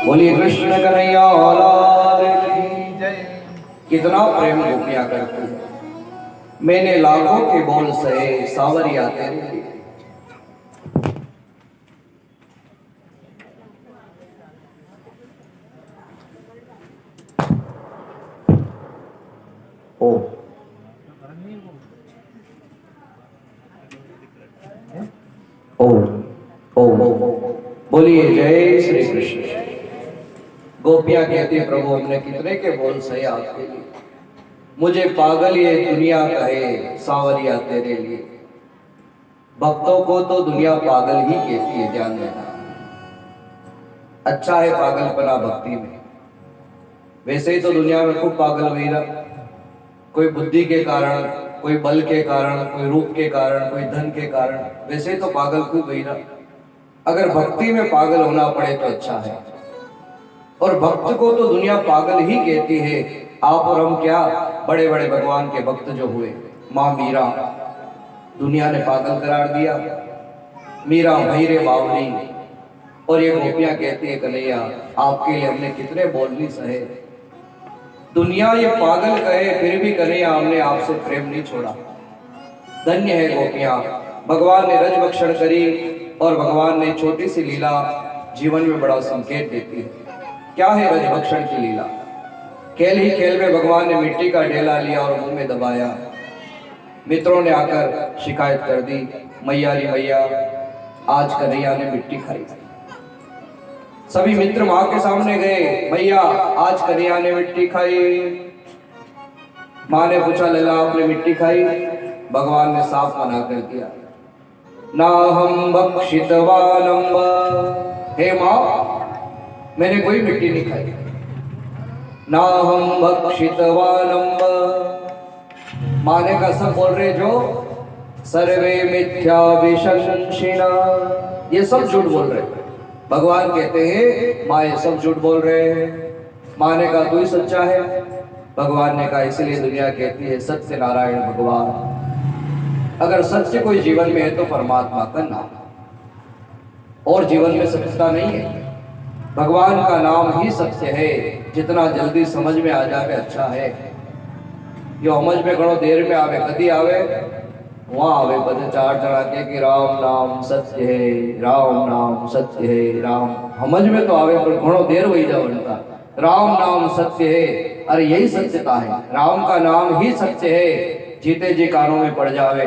बोलिए कृष्ण कन्हैया लाल की जय। कितना प्रेम गोपियां करती है। मैंने लाखों के बोल सहे सावरिया तेरे लिए। ओ ओ बोलिए जय श्री कृष्ण। गोपियां कहती है प्रभु हमने कितने के बोल सहे आपके लिए, मुझे पागल ये दुनिया कहे सावरिया तेरे लिए। भक्तों को तो दुनिया पागल ही कहती है, ध्यान देना। अच्छा है पागलपना भक्ति में। वैसे ही तो दुनिया में खूब पागल हुई रहा, कोई बुद्धि के कारण, कोई बल के कारण, कोई रूप के कारण, कोई धन के कारण, वैसे ही तो पागल खूब हुई रहा। अगर भक्ति में पागल होना पड़े तो अच्छा है। और भक्त को तो दुनिया पागल ही कहती है। आप और हम क्या, बड़े बड़े भगवान के भक्त जो हुए, माँ मीरा दुनिया ने पागल करार दिया। मीरा भैरे बावली। और ये गोपियां कहती है कन्हैया आपके लिए हमने कितने बोल नहीं सहे। दुनिया ये पागल कहे फिर भी कन्हैया हमने आपसे प्रेम नहीं छोड़ा। धन्य है गोपियां, भगवान ने रज भक्षण करी और भगवान ने छोटी सी लीला जीवन में बड़ा संकेत देती है। क्या है रज भक्षण की लीला? खेल ही खेल में भगवान ने मिट्टी का ढेला लिया और मुंह में दबाया। मित्रों ने आकर शिकायत कर दी, मैया री मैया आज कन्हैया ने मिट्टी खाई। सभी मित्र मां के सामने गए, मैया आज कन्हैया ने मिट्टी खाई। मां ने पूछा लला आपने मिट्टी खाई? भगवान ने साफ मना कर दिया, ना हम भक्षितवानम्ब। हे मां मैंने कोई मिट्टी नहीं खाई। ना हम भक्षितवानम्ब। माने का सब बोल रहे जो सर्वे मिथ्या विशंसिना, ये सब झूठ बोल रहे। भगवान कहते हैं माँ ये सब झूठ बोल रहे हैं। माने का तू ही सच्चा है। भगवान ने कहा इसलिए दुनिया कहती है सत्य नारायण भगवान। अगर सत्य कोई जीवन में है तो परमात्मा का नाम, और जीवन में सत्यता नहीं है। भगवान का नाम ही सत्य है। जितना जल्दी समझ में आ जाए अच्छा है। यो समझ में घणो देर में आवे, कदी आवे वहां आवे बजे चार जणा के कि राम नाम सत्य है, राम नाम सत्य है। राम समझ में तो आवे पर घणो देर हो जाए उनका। राम नाम सत्य है, अरे यही सत्यता है। राम का नाम ही सत्य है। जीते जी कानों में पड़ जावे,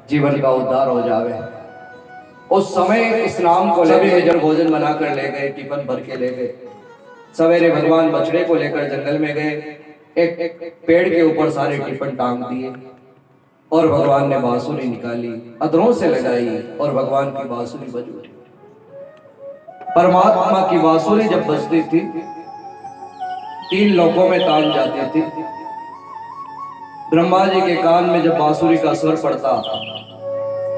जीवन का उद्धार हो जावे। उस समय इस नाम को लेकर जब भोजन बनाकर ले गए, टिफिन भर के ले गए। सवेरे भगवान बछड़े को लेकर जंगल में गए। एक पेड़ के ऊपर सारे टिफिन टांग दिए और भगवान ने बांसुरी निकाली, अधरों से लगाई और भगवान की बांसुरी बज उठी। परमात्मा की बांसुरी जब बजती थी 3 लोकों में तान जाती थी। ब्रह्मा जी के कान में जब बांसुरी का स्वर पड़ता,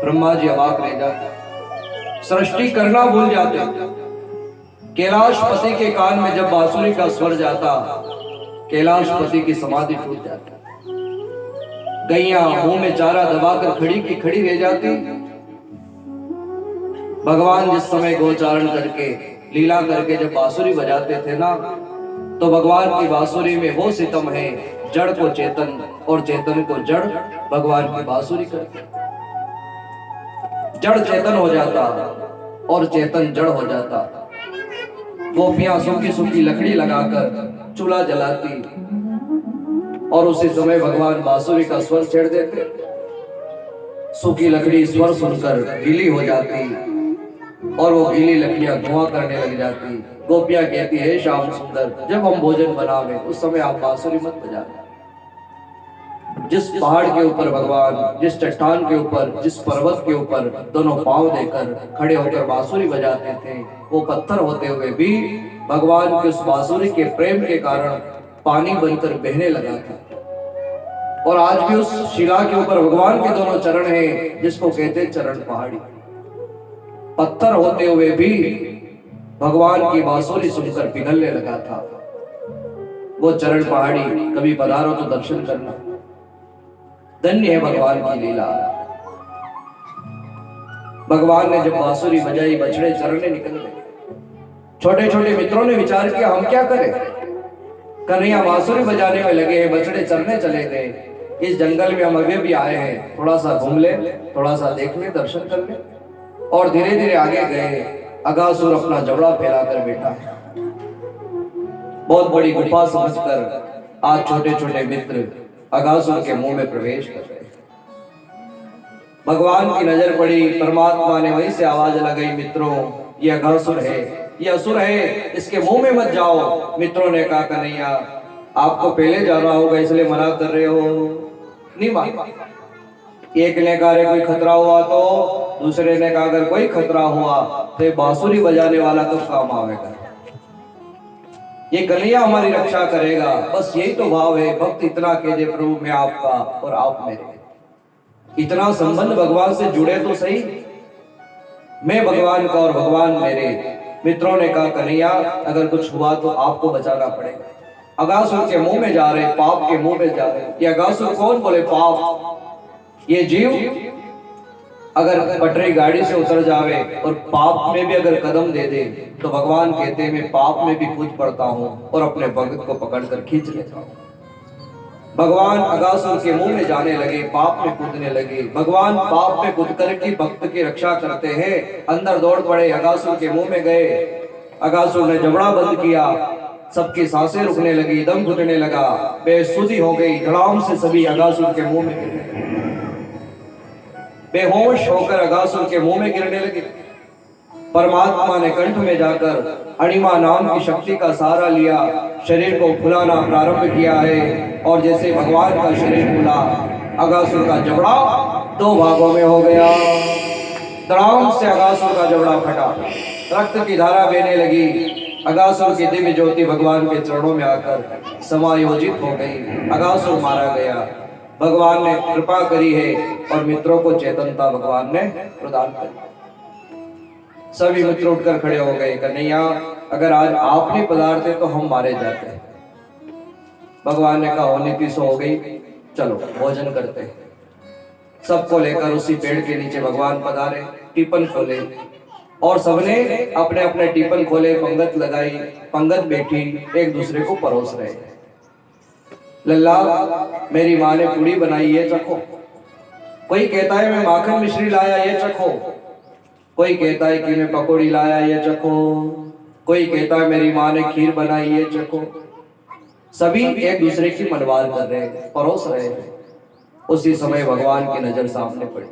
ब्रह्मा जी अवाक रह जाते, सृष्टि करना भूल जाते। कैलाशपति के कान में जब बांसुरी का स्वर जाता, कैलाशपति की समाधि टूट जाती। गैया मुंह में चारा दबाकर खड़ी की खड़ी रह जाती। भगवान जिस समय गोचारण करके लीला करके जब बांसुरी बजाते थे ना, तो भगवान की बांसुरी में वो सितम है, जड़ को चेतन और चेतन को जड़। भगवान की बांसुरी करके जड़ चेतन हो जाता और चेतन जड़ हो जाता। गोपियां सूखी सूखी लकड़ी लगाकर चूल्हा जलाती और उसी समय भगवान बांसुरी का स्वर छेड़ देते। सूखी लकड़ी स्वर सुनकर गीली हो जाती और वो गीली लकड़ियां धुआं करने लग जाती। गोपियां कहती है श्याम सुंदर, जब हम भोजन बनावे उस समय आप बांसुरी मत बजाना। जिस पहाड़ के ऊपर भगवान, जिस चट्टान के ऊपर, जिस पर्वत के ऊपर दोनों पांव देकर खड़े होकर बांसुरी बजाते थे, वो पत्थर होते हुए भी भगवान की उस बांसुरी के प्रेम के कारण पानी बनकर बहने लगा था। और आज भी उस शिला के ऊपर भगवान के दोनों चरण हैं, जिसको कहते हैं चरण पहाड़ी। पत्थर होते हुए भी भगवान की बांसुरी सुनकर पिघलने लगा था। वो चरण पहाड़ी कभी पधारो तो दर्शन करना। धन्य है भगवान की लीला। भगवान ने जब बांसुरी बजाई, बछड़े चरने निकल गए। छोटे छोटे मित्रों ने विचार किया हम क्या करें। कन्हैया बांसुरी बजाने में लगे हैं, बछड़े चरने चले गए। इस जंगल में हम अभी भी आए हैं, थोड़ा सा घूम ले, थोड़ा सा देख ले, दर्शन कर ले। और धीरे धीरे आगे गए। अगासुर अपना जबड़ा फैलाकर बैठा है। बहुत बड़ी गुफा समझकर आज छोटे छोटे मित्र अगासुर के मुंह में प्रवेश कर रहे। भगवान की नजर पड़ी, परमात्मा ने वहीं से आवाज लगाई, मित्रों ये अगासुर है, ये असुर है, इसके मुंह में मत जाओ। मित्रों ने कहा कन्हैया आपको पहले जाना होगा इसलिए मना कर रहे हो। नहीं मान। एक ने कहा कोई खतरा हुआ तो, दूसरे ने कहा अगर कोई खतरा हुआ तो बांसुरी बजाने वाला तो काम आवेगा, ये कन्हैया हमारी रक्षा करेगा। बस यही तो भाव है। भक्त इतना कह दे प्रभु मैं आपका और आप मेरे, इतना संबंध भगवान से जुड़े तो सही। मैं भगवान का और भगवान मेरे। मित्रों ने कहा कन्हैया अगर कुछ हुआ तो आपको बचाना पड़ेगा। अगासुर के मुंह में जा रहे, पाप के मुंह में जा रहे। ये अगासुर कौन बोले? पाप। ये जीव अगर पटरी गाड़ी से उतर जावे और पाप में भी अगर कदम दे दे तो भगवान कहते हैं मैं पाप में भी कूद पड़ता हूं और अपने भक्त को पकड़कर खींच लेता हूं। भगवान अगासुर के मुंह में जाने लगे, पाप में कूदने लगे। भगवान पाप में कूद कर की भक्त की रक्षा करते हैं। अंदर दौड़ पड़े, अगासुर के मुंह में गए। अगासुर ने जबड़ा बंद किया, सबकी सांसें रुकने लगी, दम घुटने लगा, बेसुधी हो गई। धड़ाम से सभी अगासुर के मुंह में गिरे, बेहोश होकर अगासुर के मुंह में गिरने लगे। परमात्मा ने कंठ में जाकर अणिमा नाम की शक्ति का सहारा लिया, शरीर को फुलाना प्रारंभ किया है। और जैसे भगवान का शरीर फूला, अगासुर का जबड़ा 2 भागों में हो गया। धड़ाम से अगासुर का जबड़ा फटा, रक्त की धारा बहने लगी। अगासुर की दिव्य ज्योति भगवान के चरणों में आकर समायोजित हो गई। अगासुर मारा गया। भगवान ने कृपा करी है और मित्रों को चेतनता भगवान ने प्रदान करी। सभी मित्र उठकर खड़े हो गए, कन्हैया अगर आज आप नहीं पधारते तो हम मारे जाते। भगवान ने कहा होने की सो हो गई, चलो भोजन करते हैं। सबको लेकर उसी पेड़ के नीचे भगवान पधारे, टिफिन खोले और सबने अपने अपने टिफिन खोले, पंगत लगाई, पंगत बैठी, एक दूसरे को परोस रहे। लल्ला मेरी माँ ने पूड़ी बनाई है, चखो। कोई कहता है मैं माखन मिश्री लाया, ये चखो। कोई कहता है कि मैं पकौड़ी लाया, ये चखो। कोई कहता है मेरी माँ ने खीर बनाई, ये चखो। सभी एक दूसरे की मनवाल कर रहे हैं, परोस रहे हैं। उसी समय भगवान की नजर सामने पड़ी।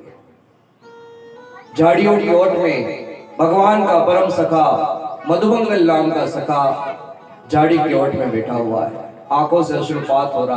झाड़ियों की ओट में भगवान का परम सखा मधुमंगल नाम का सखा झाड़ी की ओट में बैठा हुआ है, आंखों से अश्रुपात हो रहा है।